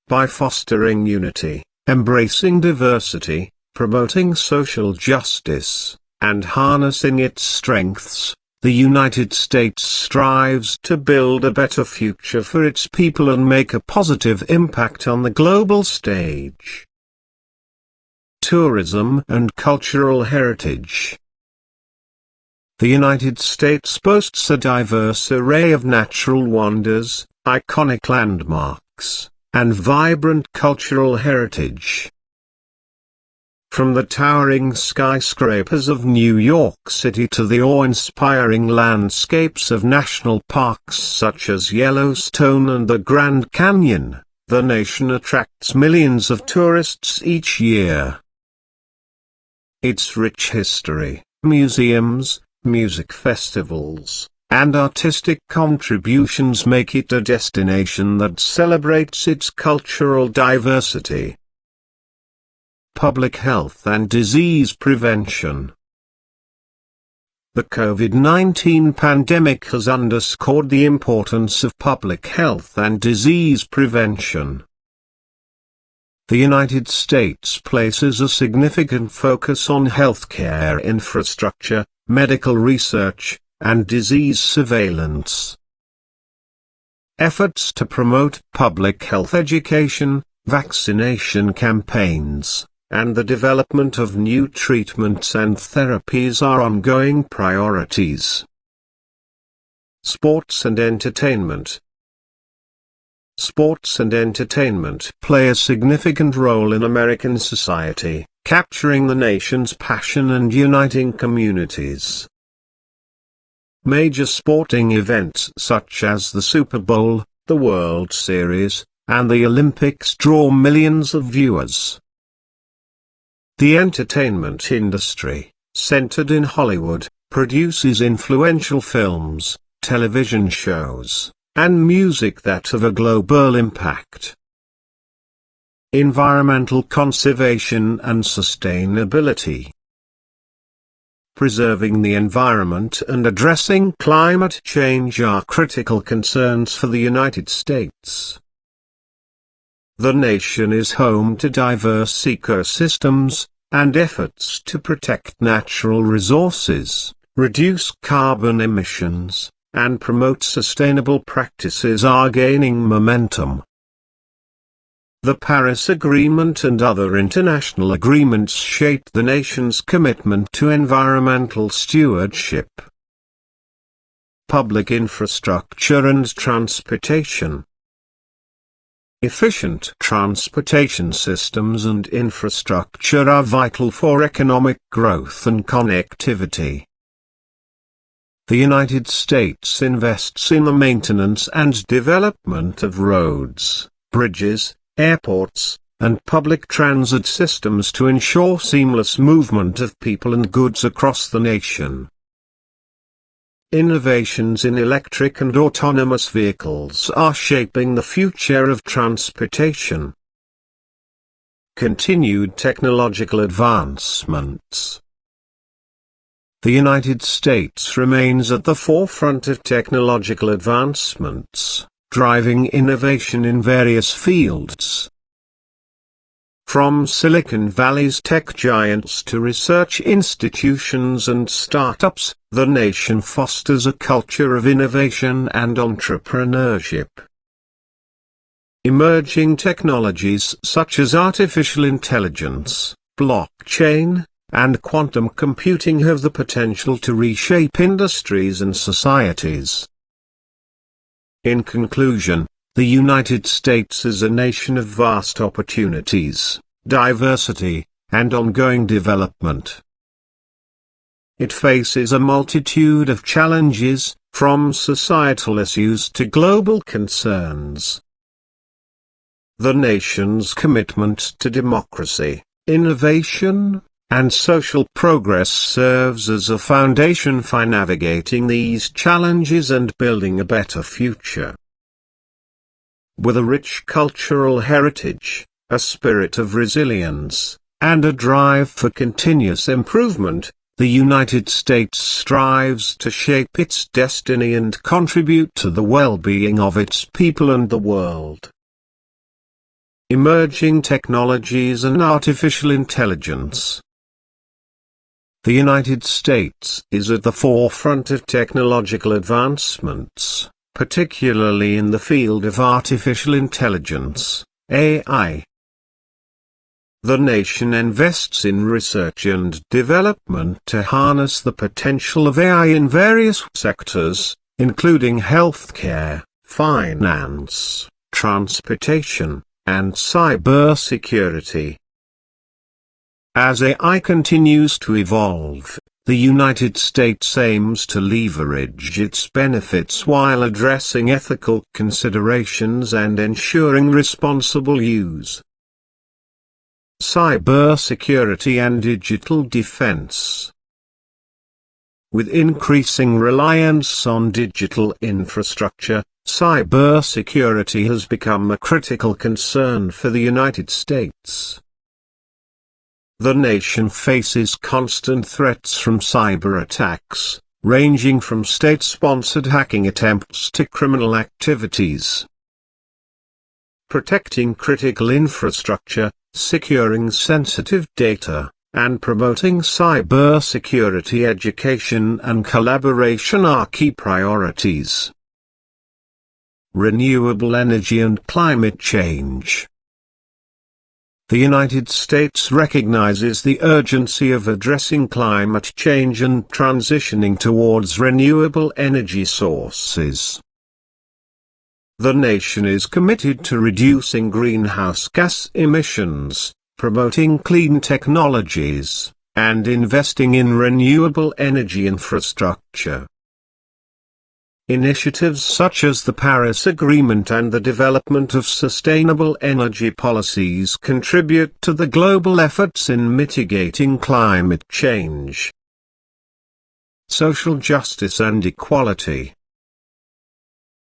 Speaker 1: By fostering unity, embracing diversity, promoting social justice, and harnessing its strengths, the United States strives to build a better future for its people and make a positive impact on the global stage. Tourism and cultural heritage. The United States boasts a diverse array of natural wonders, iconic landmarks, and vibrant cultural heritage. From the towering skyscrapers of New York City to the awe-inspiring landscapes of national parks such as Yellowstone and the Grand Canyon, the nation attracts millions of tourists each year. Its rich history, museums, music festivals, and artistic contributions make it a destination that celebrates its cultural diversity. Public health and disease prevention. The COVID-19 pandemic has underscored the importance of public health and disease prevention. The United States places a significant focus on healthcare infrastructure, medical research, and disease surveillance. Efforts to promote public health education, vaccination campaigns, and the development of new treatments and therapies are ongoing priorities. Sports and entertainment. Sports and entertainment play a significant role in American society, capturing the nation's passion and uniting communities. Major sporting events such as the Super Bowl, the World Series, and the Olympics draw millions of viewers. The entertainment industry, centered in Hollywood, produces influential films, television shows, and music that have a global impact. Environmental conservation and sustainability. Preserving the environment and addressing climate change are critical concerns for the United States. The nation is home to diverse ecosystems, and efforts to protect natural resources, reduce carbon emissions, and promote sustainable practices are gaining momentum. The Paris Agreement and other international agreements shape the nation's commitment to environmental stewardship. Public infrastructure and transportation. Efficient transportation systems and infrastructure are vital for economic growth and connectivity. The United States invests in the maintenance and development of roads, bridges, airports, and public transit systems to ensure seamless movement of people and goods across the nation. Innovations in electric and autonomous vehicles are shaping the future of transportation. Continued technological advancements. The United States remains at the forefront of technological advancements, driving innovation in various fields. From Silicon Valley's tech giants to research institutions and startups, the nation fosters a culture of innovation and entrepreneurship. Emerging technologies such as artificial intelligence, blockchain, and quantum computing have the potential to reshape industries and societies. In conclusion, the United States is a nation of vast opportunities, diversity, and ongoing development. It faces a multitude of challenges, from societal issues to global concerns. The nation's commitment to democracy, innovation, and social progress serves as a foundation for navigating these challenges and building a better future. With a rich cultural heritage, a spirit of resilience, and a drive for continuous improvement, the United States strives to shape its destiny and contribute to the well-being of its people and the world. Emerging technologies and artificial intelligence. The United States is at the forefront of technological advancements, particularly in the field of artificial intelligence, AI. The nation invests in research and development to harness the potential of AI in various sectors, including healthcare, finance, transportation, and cybersecurity. As AI continues to evolve, the United States aims to leverage its benefits while addressing ethical considerations and ensuring responsible use. Cybersecurity and digital defense. With increasing reliance on digital infrastructure, cybersecurity has become a critical concern for the United States. The nation faces constant threats from cyber attacks, ranging from state-sponsored hacking attempts to criminal activities. Protecting critical infrastructure, securing sensitive data, and promoting cybersecurity education and collaboration are key priorities. Renewable energy and climate change. The United States recognizes the urgency of addressing climate change and transitioning towards renewable energy sources. The nation is committed to reducing greenhouse gas emissions, promoting clean technologies, and investing in renewable energy infrastructure. Initiatives such as the Paris Agreement and the development of sustainable energy policies contribute to the global efforts in mitigating climate change. Social justice and equality.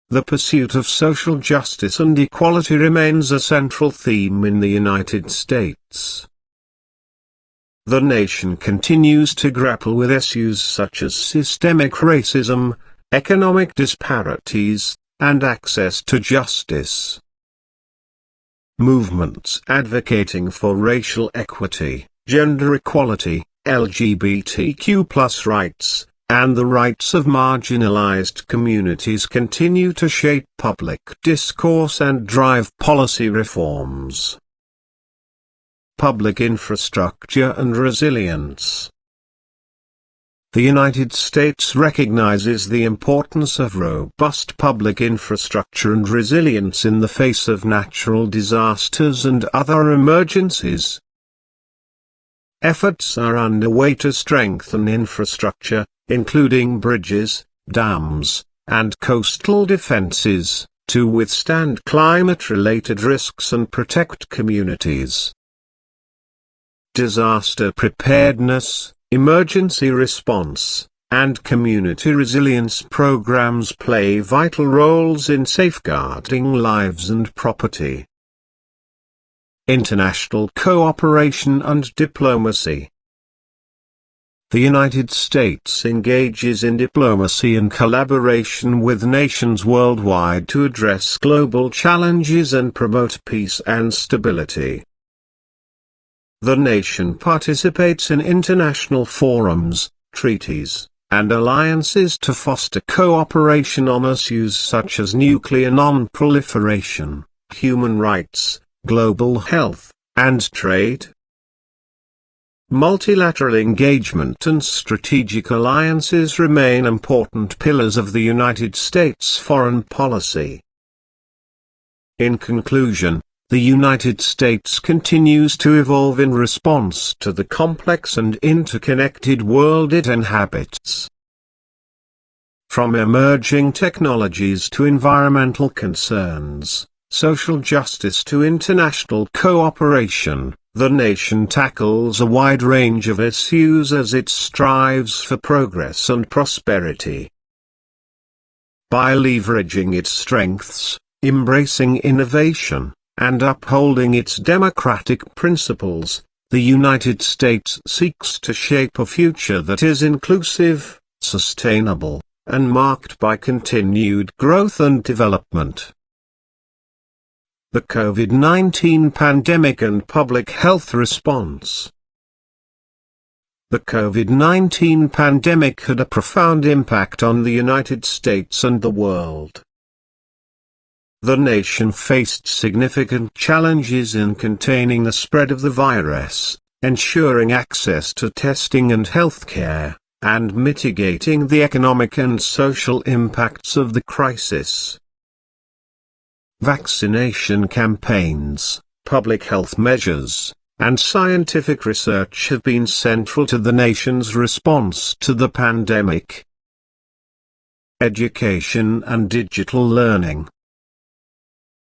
Speaker 1: The pursuit of social justice and equality remains a central theme in the United States. The nation continues to grapple with issues such as systemic racism, economic disparities, and access to justice. Movements advocating for racial equity, gender equality, LGBTQ+ rights, and the rights of marginalized communities continue to shape public discourse and drive policy reforms. Public infrastructure and resilience. The United States recognizes the importance of robust public infrastructure and resilience in the face of natural disasters and other emergencies. Efforts are underway to strengthen infrastructure, including bridges, dams, and coastal defenses, to withstand climate-related risks and protect communities. Disaster preparedness, emergency response, and community resilience programs play vital roles in safeguarding lives and property. International cooperation and diplomacy. The United States engages in diplomacy and collaboration with nations worldwide to address global challenges and promote peace and stability. The nation participates in international forums, treaties, and alliances to foster cooperation on issues such as nuclear non-proliferation, human rights, global health, and trade. Multilateral engagement and strategic alliances remain important pillars of the United States foreign policy. In conclusion, the United States continues to evolve in response to the complex and interconnected world it inhabits. From emerging technologies to environmental concerns, social justice to international cooperation, the nation tackles a wide range of issues as it strives for progress and prosperity. By leveraging its strengths, embracing innovation, and upholding its democratic principles, the United States seeks to shape a future that is inclusive, sustainable, and marked by continued growth and development. The COVID-19 pandemic and public health response. The COVID-19 pandemic had a profound impact on the United States and the world. The nation faced significant challenges in containing the spread of the virus, ensuring access to testing and healthcare, and mitigating the economic and social impacts of the crisis. Vaccination campaigns, public health measures, and scientific research have been central to the nation's response to the pandemic. Education and digital learning.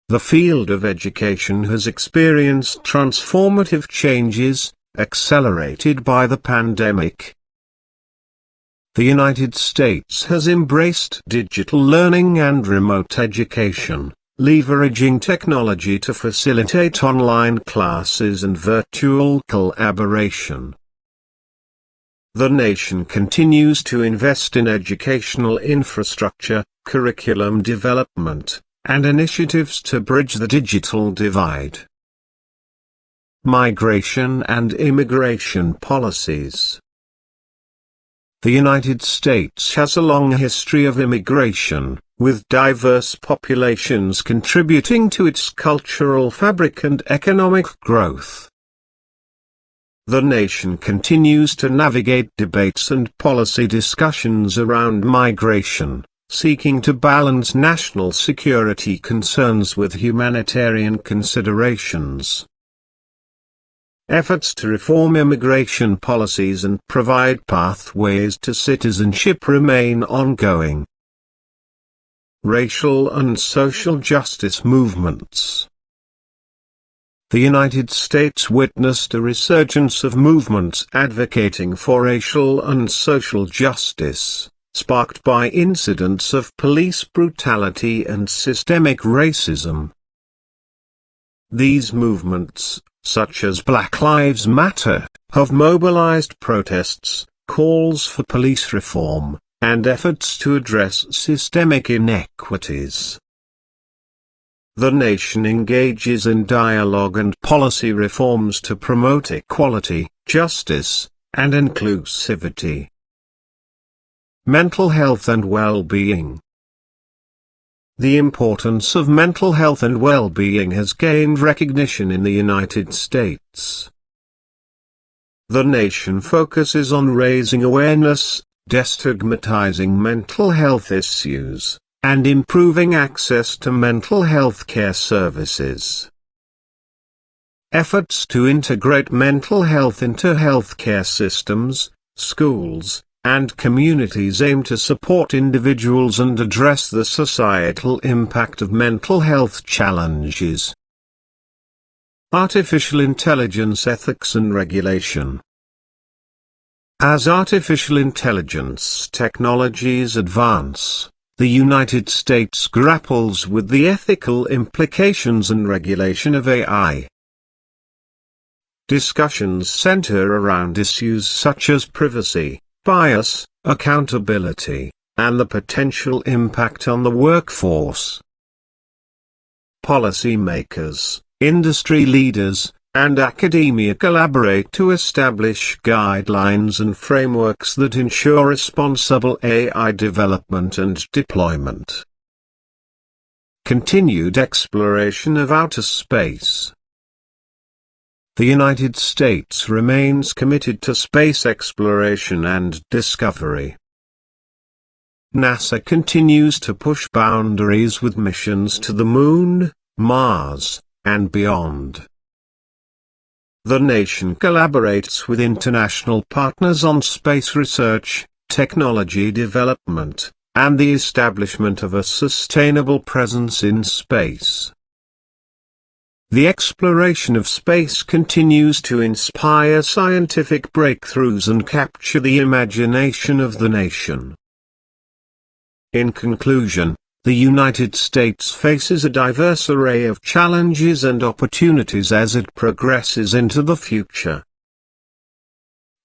Speaker 1: The field of education has experienced transformative changes, accelerated by the pandemic. The United States has embraced digital learning and remote education, leveraging technology to facilitate online classes and virtual collaboration. The nation continues to invest in educational infrastructure, curriculum development, and initiatives to bridge the digital divide. Migration and immigration policies. The United States has a long history of immigration, with diverse populations contributing to its cultural fabric and economic growth. The nation continues to navigate debates and policy discussions around migration, seeking to balance national security concerns with humanitarian considerations. Efforts to reform immigration policies and provide pathways to citizenship remain ongoing. Racial and social justice movements. The United States witnessed a resurgence of movements advocating for racial and social justice, sparked by incidents of police brutality and systemic racism. These movements, such as Black Lives Matter, have mobilized protests, calls for police reform, and efforts to address systemic inequities. The nation engages in dialogue and policy reforms to promote equality, justice, and inclusivity. Mental health and well-being. The importance of mental health and well-being has gained recognition in the United States. The nation focuses on raising awareness, destigmatizing mental health issues, and improving access to mental health care services. Efforts to integrate mental health into healthcare systems, schools, and communities aim to support individuals and address the societal impact of mental health challenges. Artificial intelligence ethics and regulation. As artificial intelligence technologies advance, the United States grapples with the ethical implications and regulation of AI. Discussions center around issues such as privacy, bias, accountability, and the potential impact on the workforce. Policymakers, industry leaders, and academia collaborate to establish guidelines and frameworks that ensure responsible AI development and deployment. Continued exploration of outer space. The United States remains committed to space exploration and discovery. NASA continues to push boundaries with missions to the Moon, Mars, and beyond. The nation collaborates with international partners on space research, technology development, and the establishment of a sustainable presence in space. The exploration of space continues to inspire scientific breakthroughs and capture the imagination of the nation. In conclusion, the United States faces a diverse array of challenges and opportunities as it progresses into the future.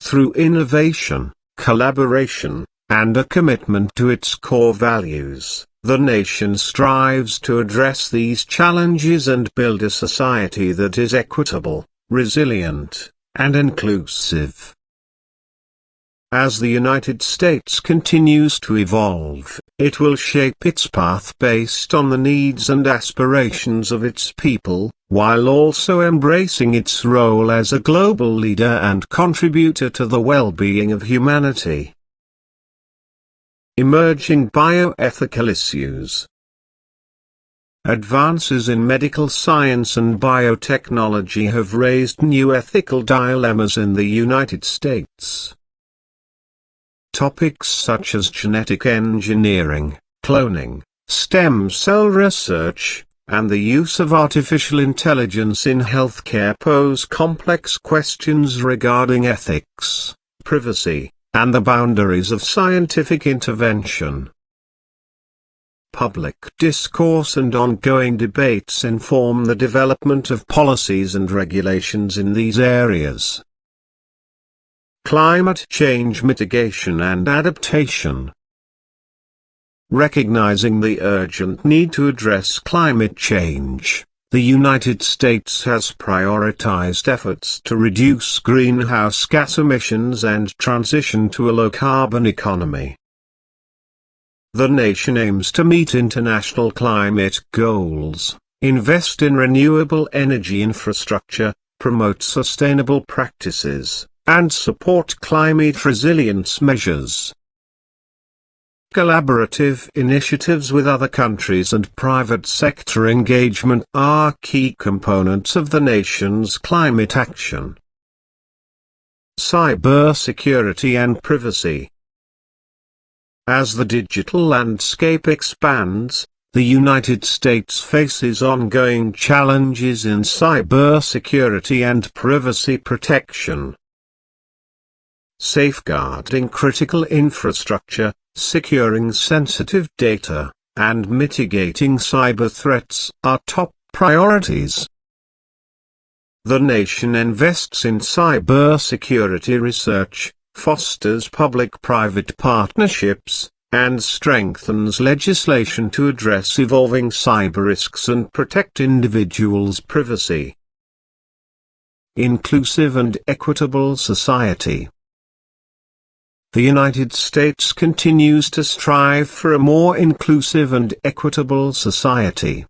Speaker 1: Through innovation, collaboration, and a commitment to its core values, the nation strives to address these challenges and build a society that is equitable, resilient, and inclusive. As the United States continues to evolve, it will shape its path based on the needs and aspirations of its people, while also embracing its role as a global leader and contributor to the well-being of humanity. Emerging bioethical issues. Advances in medical science and biotechnology have raised new ethical dilemmas in the United States. Topics such as genetic engineering, cloning, stem cell research, and the use of artificial intelligence in healthcare pose complex questions regarding ethics, privacy, and the boundaries of scientific intervention. Public discourse and ongoing debates inform the development of policies and regulations in these areas. Climate change mitigation and adaptation. Recognizing the urgent need to address climate change, the United States has prioritized efforts to reduce greenhouse gas emissions and transition to a low-carbon economy. The nation aims to meet international climate goals, invest in renewable energy infrastructure, promote sustainable practices, and support climate resilience measures. Collaborative initiatives with other countries and private sector engagement are key components of the nation's climate action. Cybersecurity and privacy. As the digital landscape expands, the United States faces ongoing challenges in cybersecurity and privacy protection. Safeguarding critical infrastructure, securing sensitive data, and mitigating cyber threats are top priorities. The nation invests in cybersecurity research, fosters public-private partnerships, and strengthens legislation to address evolving cyber risks and protect individuals' privacy. Inclusive and equitable society. The United States continues to strive for a more inclusive and equitable society.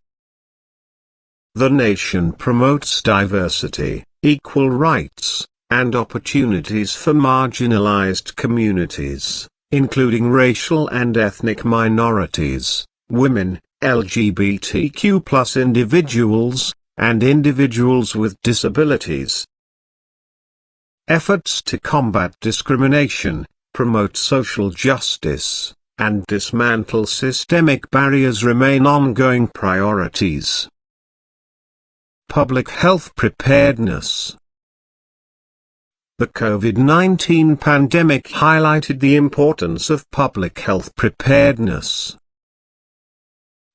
Speaker 1: The nation promotes diversity, equal rights, and opportunities for marginalized communities, including racial and ethnic minorities, women, LGBTQ+ individuals, and individuals with disabilities. Efforts to combat discrimination, promote social justice, and dismantle systemic barriers remain ongoing priorities. Public health preparedness. The COVID-19 pandemic highlighted the importance of public health preparedness.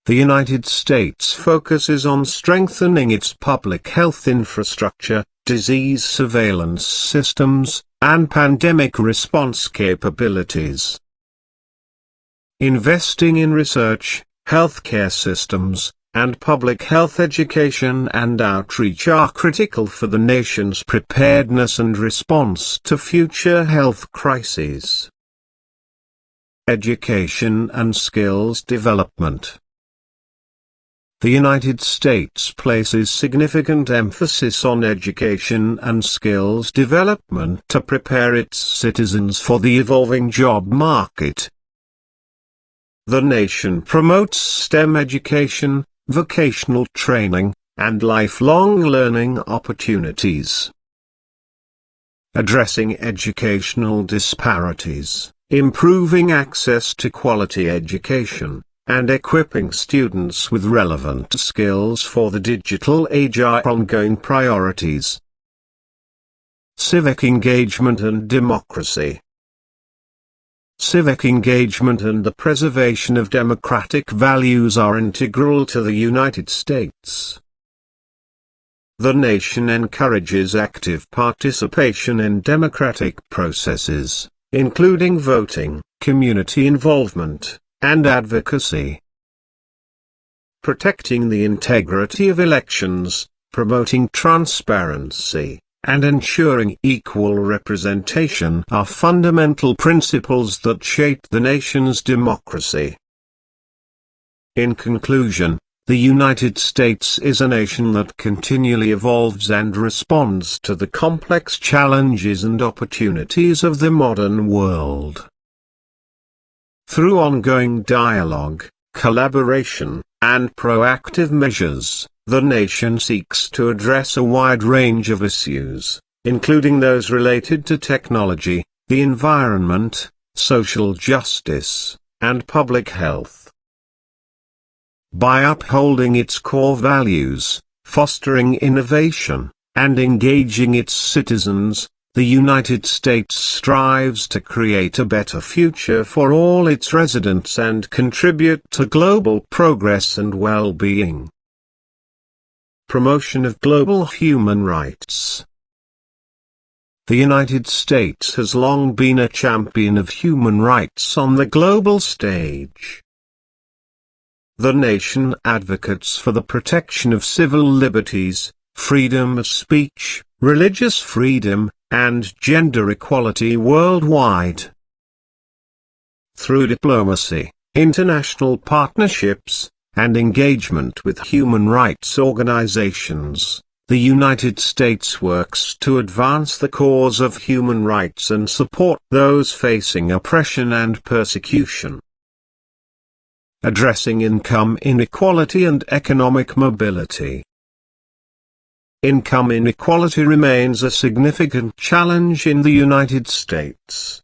Speaker 1: The United States focuses on strengthening its public health infrastructure, disease surveillance systems, and pandemic response capabilities. Investing in research, healthcare systems, and public health education and outreach are critical for the nation's preparedness and response to future health crises. Education and skills development. The United States places significant emphasis on education and skills development to prepare its citizens for the evolving job market. The nation promotes STEM education, vocational training, and lifelong learning opportunities. Addressing educational disparities, improving access to quality education, and equipping students with relevant skills for the digital age are ongoing priorities. Civic engagement and democracy. Civic engagement and the preservation of democratic values are integral to the United States. The nation encourages active participation in democratic processes, including voting, community involvement, and advocacy. Protecting the integrity of elections, promoting transparency, and ensuring equal representation are fundamental principles that shape the nation's democracy. In conclusion, the United States is a nation that continually evolves and responds to the complex challenges and opportunities of the modern world. Through ongoing dialogue, collaboration, and proactive measures, the nation seeks to address a wide range of issues, including those related to technology, the environment, social justice, and public health. By upholding its core values, fostering innovation, and engaging its citizens, the United States strives to create a better future for all its residents and contribute to global progress and well-being. Promotion of global human rights. The United States has long been a champion of human rights on the global stage. The nation advocates for the protection of civil liberties, freedom of speech, religious freedom, and gender equality worldwide. Through diplomacy, international partnerships, and engagement with human rights organizations, the United States works to advance the cause of human rights and support those facing oppression and persecution. Addressing income inequality and economic mobility. Income inequality remains a significant challenge in the United States.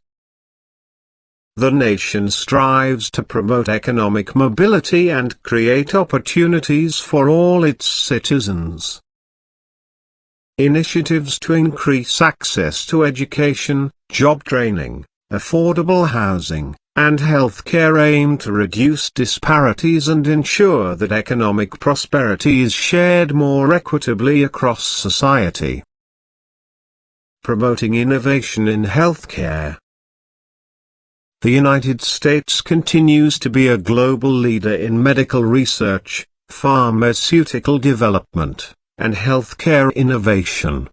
Speaker 1: The nation strives to promote economic mobility and create opportunities for all its citizens. Initiatives to increase access to education, job training, affordable housing, and healthcare aim to reduce disparities and ensure that economic prosperity is shared more equitably across society. Promoting innovation in healthcare. The United States continues to be a global leader in medical research, pharmaceutical development, and healthcare innovation.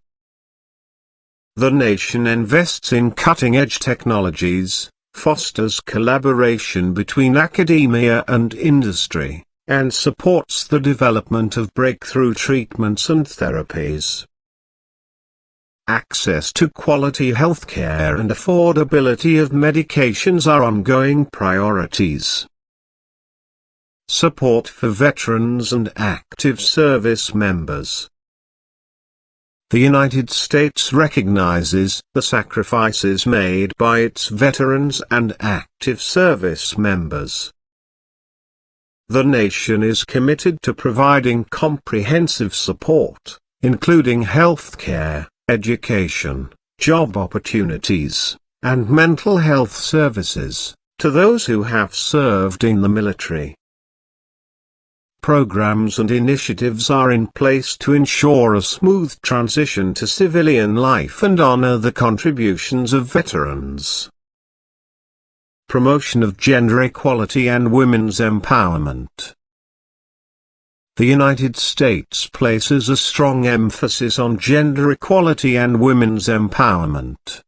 Speaker 1: The nation invests in cutting-edge technologies, fosters collaboration between academia and industry, and supports the development of breakthrough treatments and therapies. Access to quality healthcare and affordability of medications are ongoing priorities. Support for veterans and active service members. The United States recognizes the sacrifices made by its veterans and active service members. The nation is committed to providing comprehensive support, including health care, education, job opportunities, and mental health services, to those who have served in the military. Programs and initiatives are in place to ensure a smooth transition to civilian life and honor the contributions of veterans. Promotion of gender equality and women's empowerment. The United States places a strong emphasis on gender equality and women's empowerment.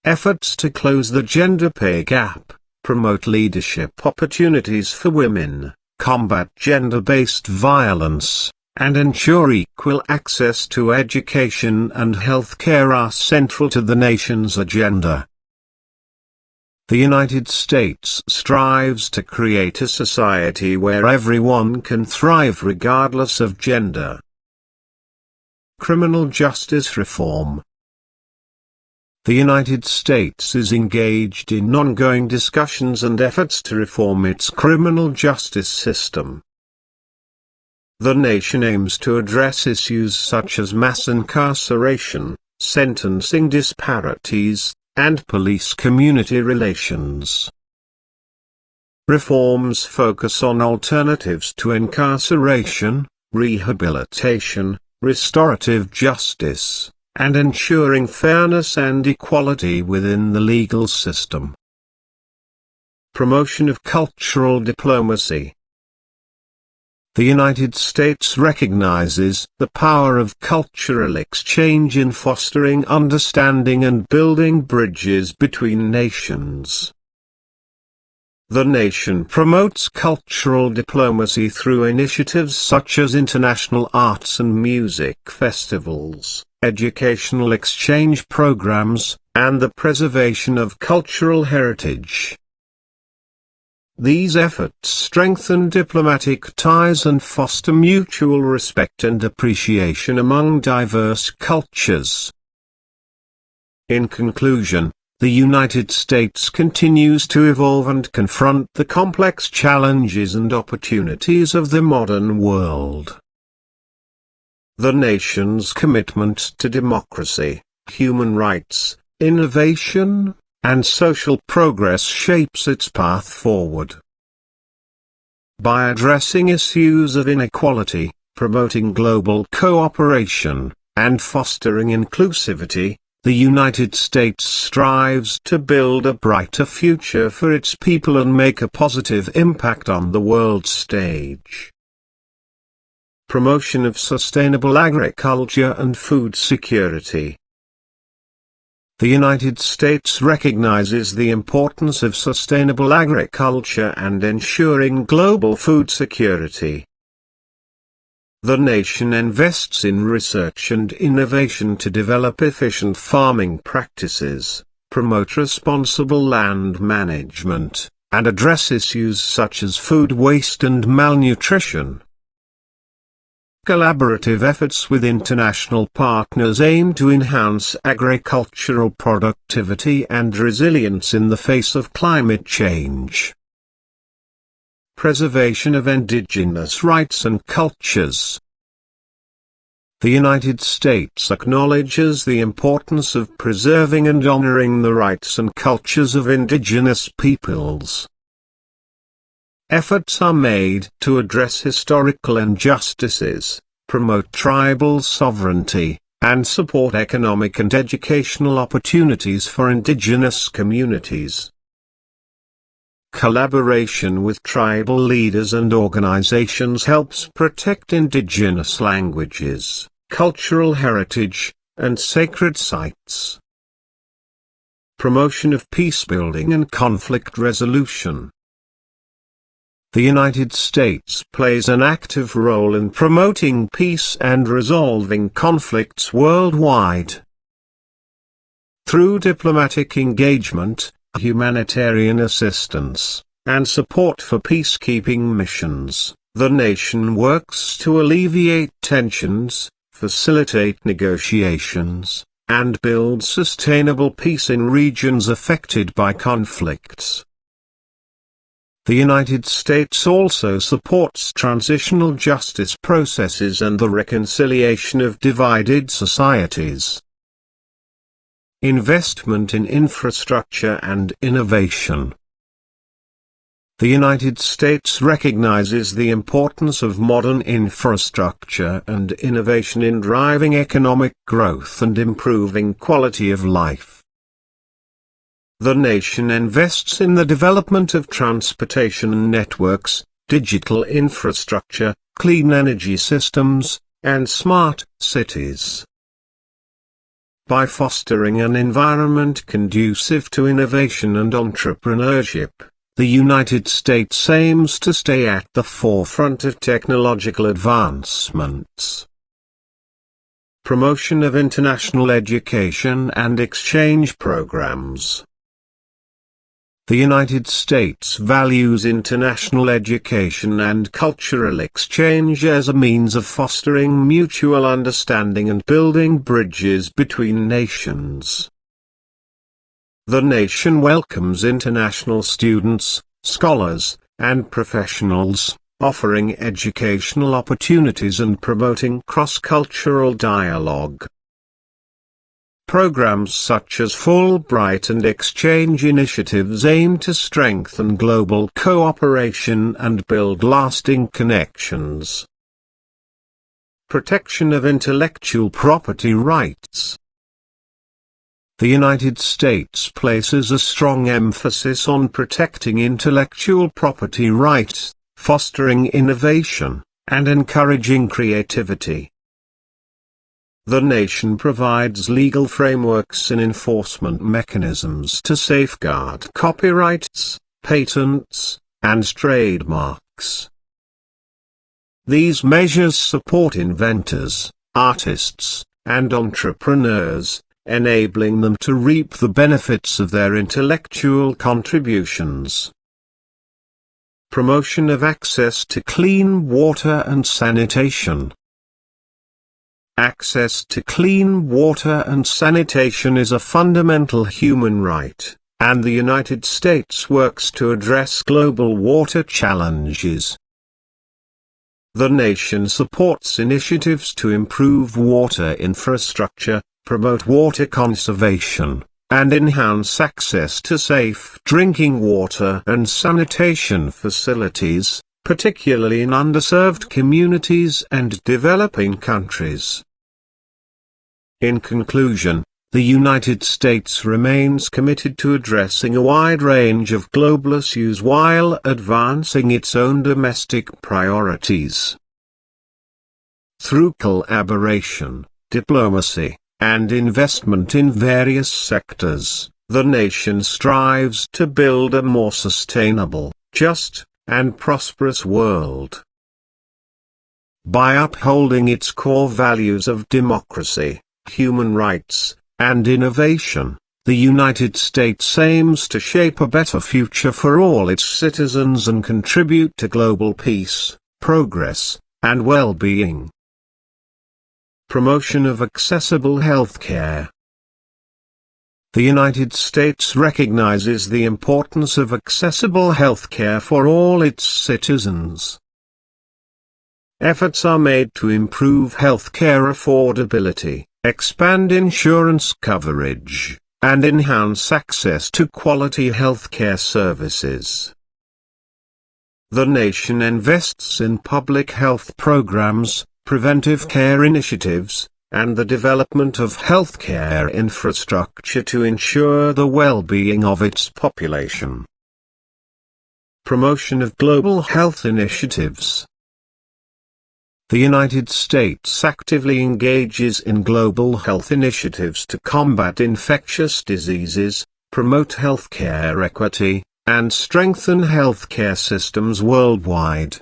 Speaker 1: Efforts to close the gender pay gap, promote leadership opportunities for women, combat gender-based violence, and ensure equal access to education and healthcare are central to the nation's agenda. The United States strives to create a society where everyone can thrive regardless of gender. Criminal justice reform. The United States is engaged in ongoing discussions and efforts to reform its criminal justice system. The nation aims to address issues such as mass incarceration, sentencing disparities, and police-community relations. Reforms focus on alternatives to incarceration, rehabilitation, restorative justice, and ensuring fairness and equality within the legal system. Promotion of cultural diplomacy. The United States recognizes the power of cultural exchange in fostering understanding and building bridges between nations. The nation promotes cultural diplomacy through initiatives such as international arts and music festivals, educational exchange programs, and the preservation of cultural heritage. These efforts strengthen diplomatic ties and foster mutual respect and appreciation among diverse cultures. In conclusion, the United States continues to evolve and confront the complex challenges and opportunities of the modern world. The nation's commitment to democracy, human rights, innovation, and social progress shapes its path forward. By addressing issues of inequality, promoting global cooperation, and fostering inclusivity, the United States strives to build a brighter future for its people and make a positive impact on the world stage. Promotion of sustainable agriculture and food security. The United States recognizes the importance of sustainable agriculture and ensuring global food security. The nation invests in research and innovation to develop efficient farming practices, promote responsible land management, and address issues such as food waste and malnutrition. Collaborative efforts with international partners aim to enhance agricultural productivity and resilience in the face of climate change. Preservation of indigenous rights and cultures. The United States acknowledges the importance of preserving and honoring the rights and cultures of indigenous peoples. Efforts are made to address historical injustices, promote tribal sovereignty, and support economic and educational opportunities for indigenous communities. Collaboration with tribal leaders and organizations helps protect indigenous languages, cultural heritage, and sacred sites. Promotion of peacebuilding and conflict resolution. The United States plays an active role in promoting peace and resolving conflicts worldwide. Through diplomatic engagement, humanitarian assistance, and support for peacekeeping missions, the nation works to alleviate tensions, facilitate negotiations, and build sustainable peace in regions affected by conflicts. The United States also supports transitional justice processes and the reconciliation of divided societies. Investment in infrastructure and innovation. The United States recognizes the importance of modern infrastructure and innovation in driving economic growth and improving quality of life. The nation invests in the development of transportation networks, digital infrastructure, clean energy systems, and smart cities. By fostering an environment conducive to innovation and entrepreneurship, the United States aims to stay at the forefront of technological advancements. Promotion of international education and exchange programs. The United States values international education and cultural exchange as a means of fostering mutual understanding and building bridges between nations. The nation welcomes international students, scholars, and professionals, offering educational opportunities and promoting cross-cultural dialogue. Programs such as Fulbright and exchange initiatives aim to strengthen global cooperation and build lasting connections. Protection of intellectual property rights. The United States places a strong emphasis on protecting intellectual property rights, fostering innovation, and encouraging creativity. The nation provides legal frameworks and enforcement mechanisms to safeguard copyrights, patents, and trademarks. These measures support inventors, artists, and entrepreneurs, enabling them to reap the benefits of their intellectual contributions. Promotion of access to clean water and sanitation. Access to clean water and sanitation is a fundamental human right, and the United States works to address global water challenges. The nation supports initiatives to improve water infrastructure, promote water conservation, and enhance access to safe drinking water and sanitation facilities, particularly in underserved communities and developing countries. In conclusion, the United States remains committed to addressing a wide range of global issues while advancing its own domestic priorities. Through collaboration, diplomacy, and investment in various sectors, the nation strives to build a more sustainable, just, and prosperous world. By upholding its core values of democracy, human rights, and innovation, the United States aims to shape a better future for all its citizens and contribute to global peace, progress, and well-being. Promotion of accessible healthcare. The United States recognizes the importance of accessible healthcare for all its citizens. Efforts are made to improve healthcare affordability, expand insurance coverage, and enhance access to quality healthcare services. The nation invests in public health programs, preventive care initiatives, and the development of healthcare infrastructure to ensure the well-being of its population. Promotion of global health initiatives. The United States actively engages in global health initiatives to combat infectious diseases, promote healthcare equity, and strengthen healthcare systems worldwide.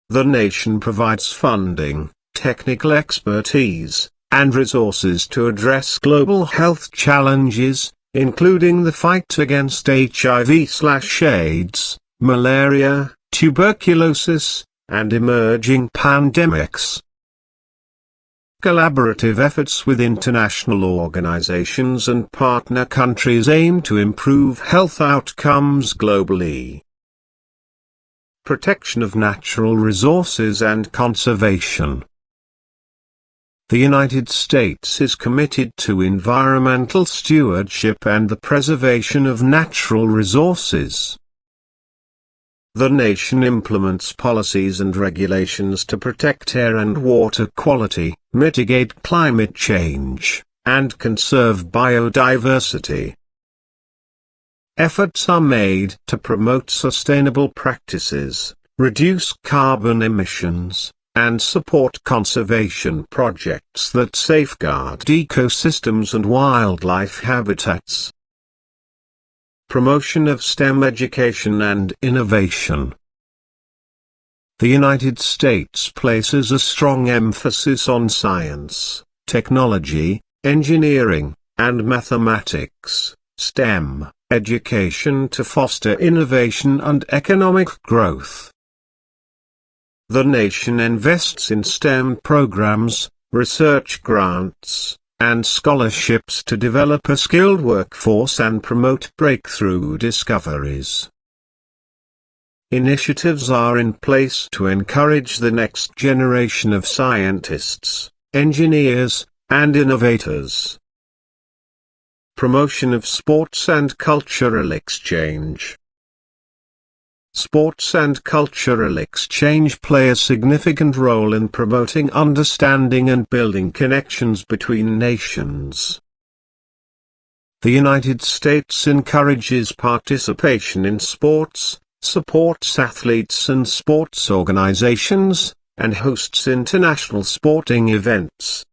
Speaker 1: The nation provides funding, technical expertise, and resources to address global health challenges, including the fight against HIV/AIDS, malaria, tuberculosis, and emerging pandemics. Collaborative efforts with international organizations and partner countries aim to improve health outcomes globally. Protection of natural resources and conservation. The United States is committed to environmental stewardship and the preservation of natural resources. The nation implements policies and regulations to protect air and water quality, mitigate climate change, and conserve biodiversity. efforts are made to promote sustainable practices, reduce carbon emissions, and support conservation projects that safeguard ecosystems and wildlife habitats. Promotion of STEM education and innovation. The United States places a strong emphasis on science, technology, engineering, and mathematics, STEM, education to foster innovation and economic growth. The nation invests in STEM programs, research grants, and scholarships to develop a skilled workforce and promote breakthrough discoveries. Initiatives are in place to encourage the next generation of scientists, engineers, and innovators. Promotion of sports and cultural exchange. Sports and cultural exchange play a significant role in promoting understanding and building connections between nations. The United States encourages participation in sports, supports athletes and sports organizations, and hosts international sporting events.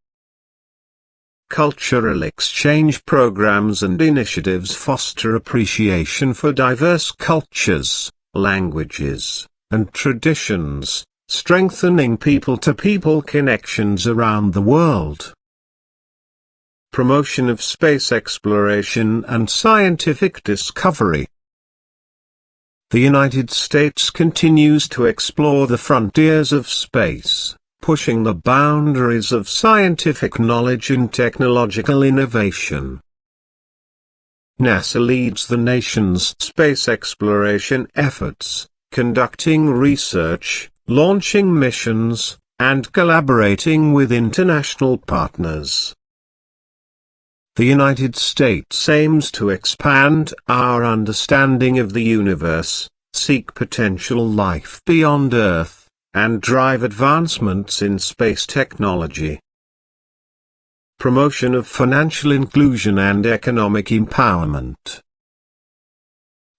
Speaker 1: Cultural exchange programs and initiatives foster appreciation for diverse cultures, languages, and traditions, strengthening people-to-people connections around the world. Promotion of space exploration and scientific discovery. The United States continues to explore the frontiers of space, pushing the boundaries of scientific knowledge and technological innovation. NASA leads the nation's space exploration efforts, conducting research, launching missions, and collaborating with international partners. The United States aims to expand our understanding of the universe, seek potential life beyond Earth, and drive advancements in space technology. Promotion of financial inclusion and economic empowerment.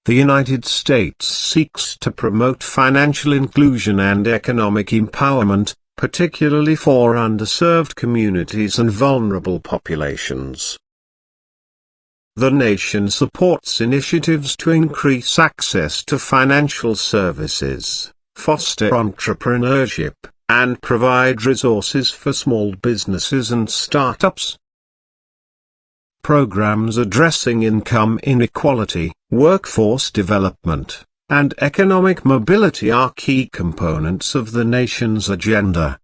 Speaker 1: The United States seeks to promote financial inclusion and economic empowerment, particularly for underserved communities and vulnerable populations. The nation supports initiatives to increase access to financial services, foster entrepreneurship, and provide resources for small businesses and startups. Programs addressing income inequality, workforce development, and economic mobility are key components of the nation's agenda.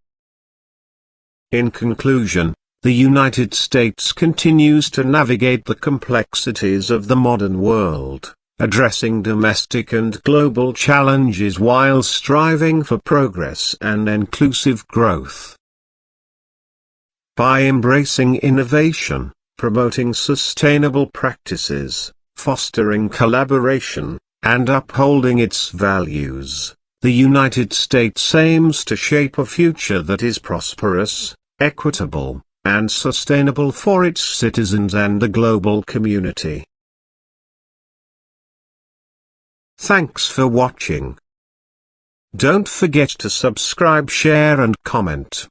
Speaker 1: In conclusion, the United States continues to navigate the complexities of the modern world, addressing domestic and global challenges while striving for progress and inclusive growth. By embracing innovation, promoting sustainable practices, fostering collaboration, and upholding its values, the United States aims to shape a future that is prosperous, equitable, and sustainable for its citizens and the global community. Thanks for watching. Don't forget to subscribe, share and comment.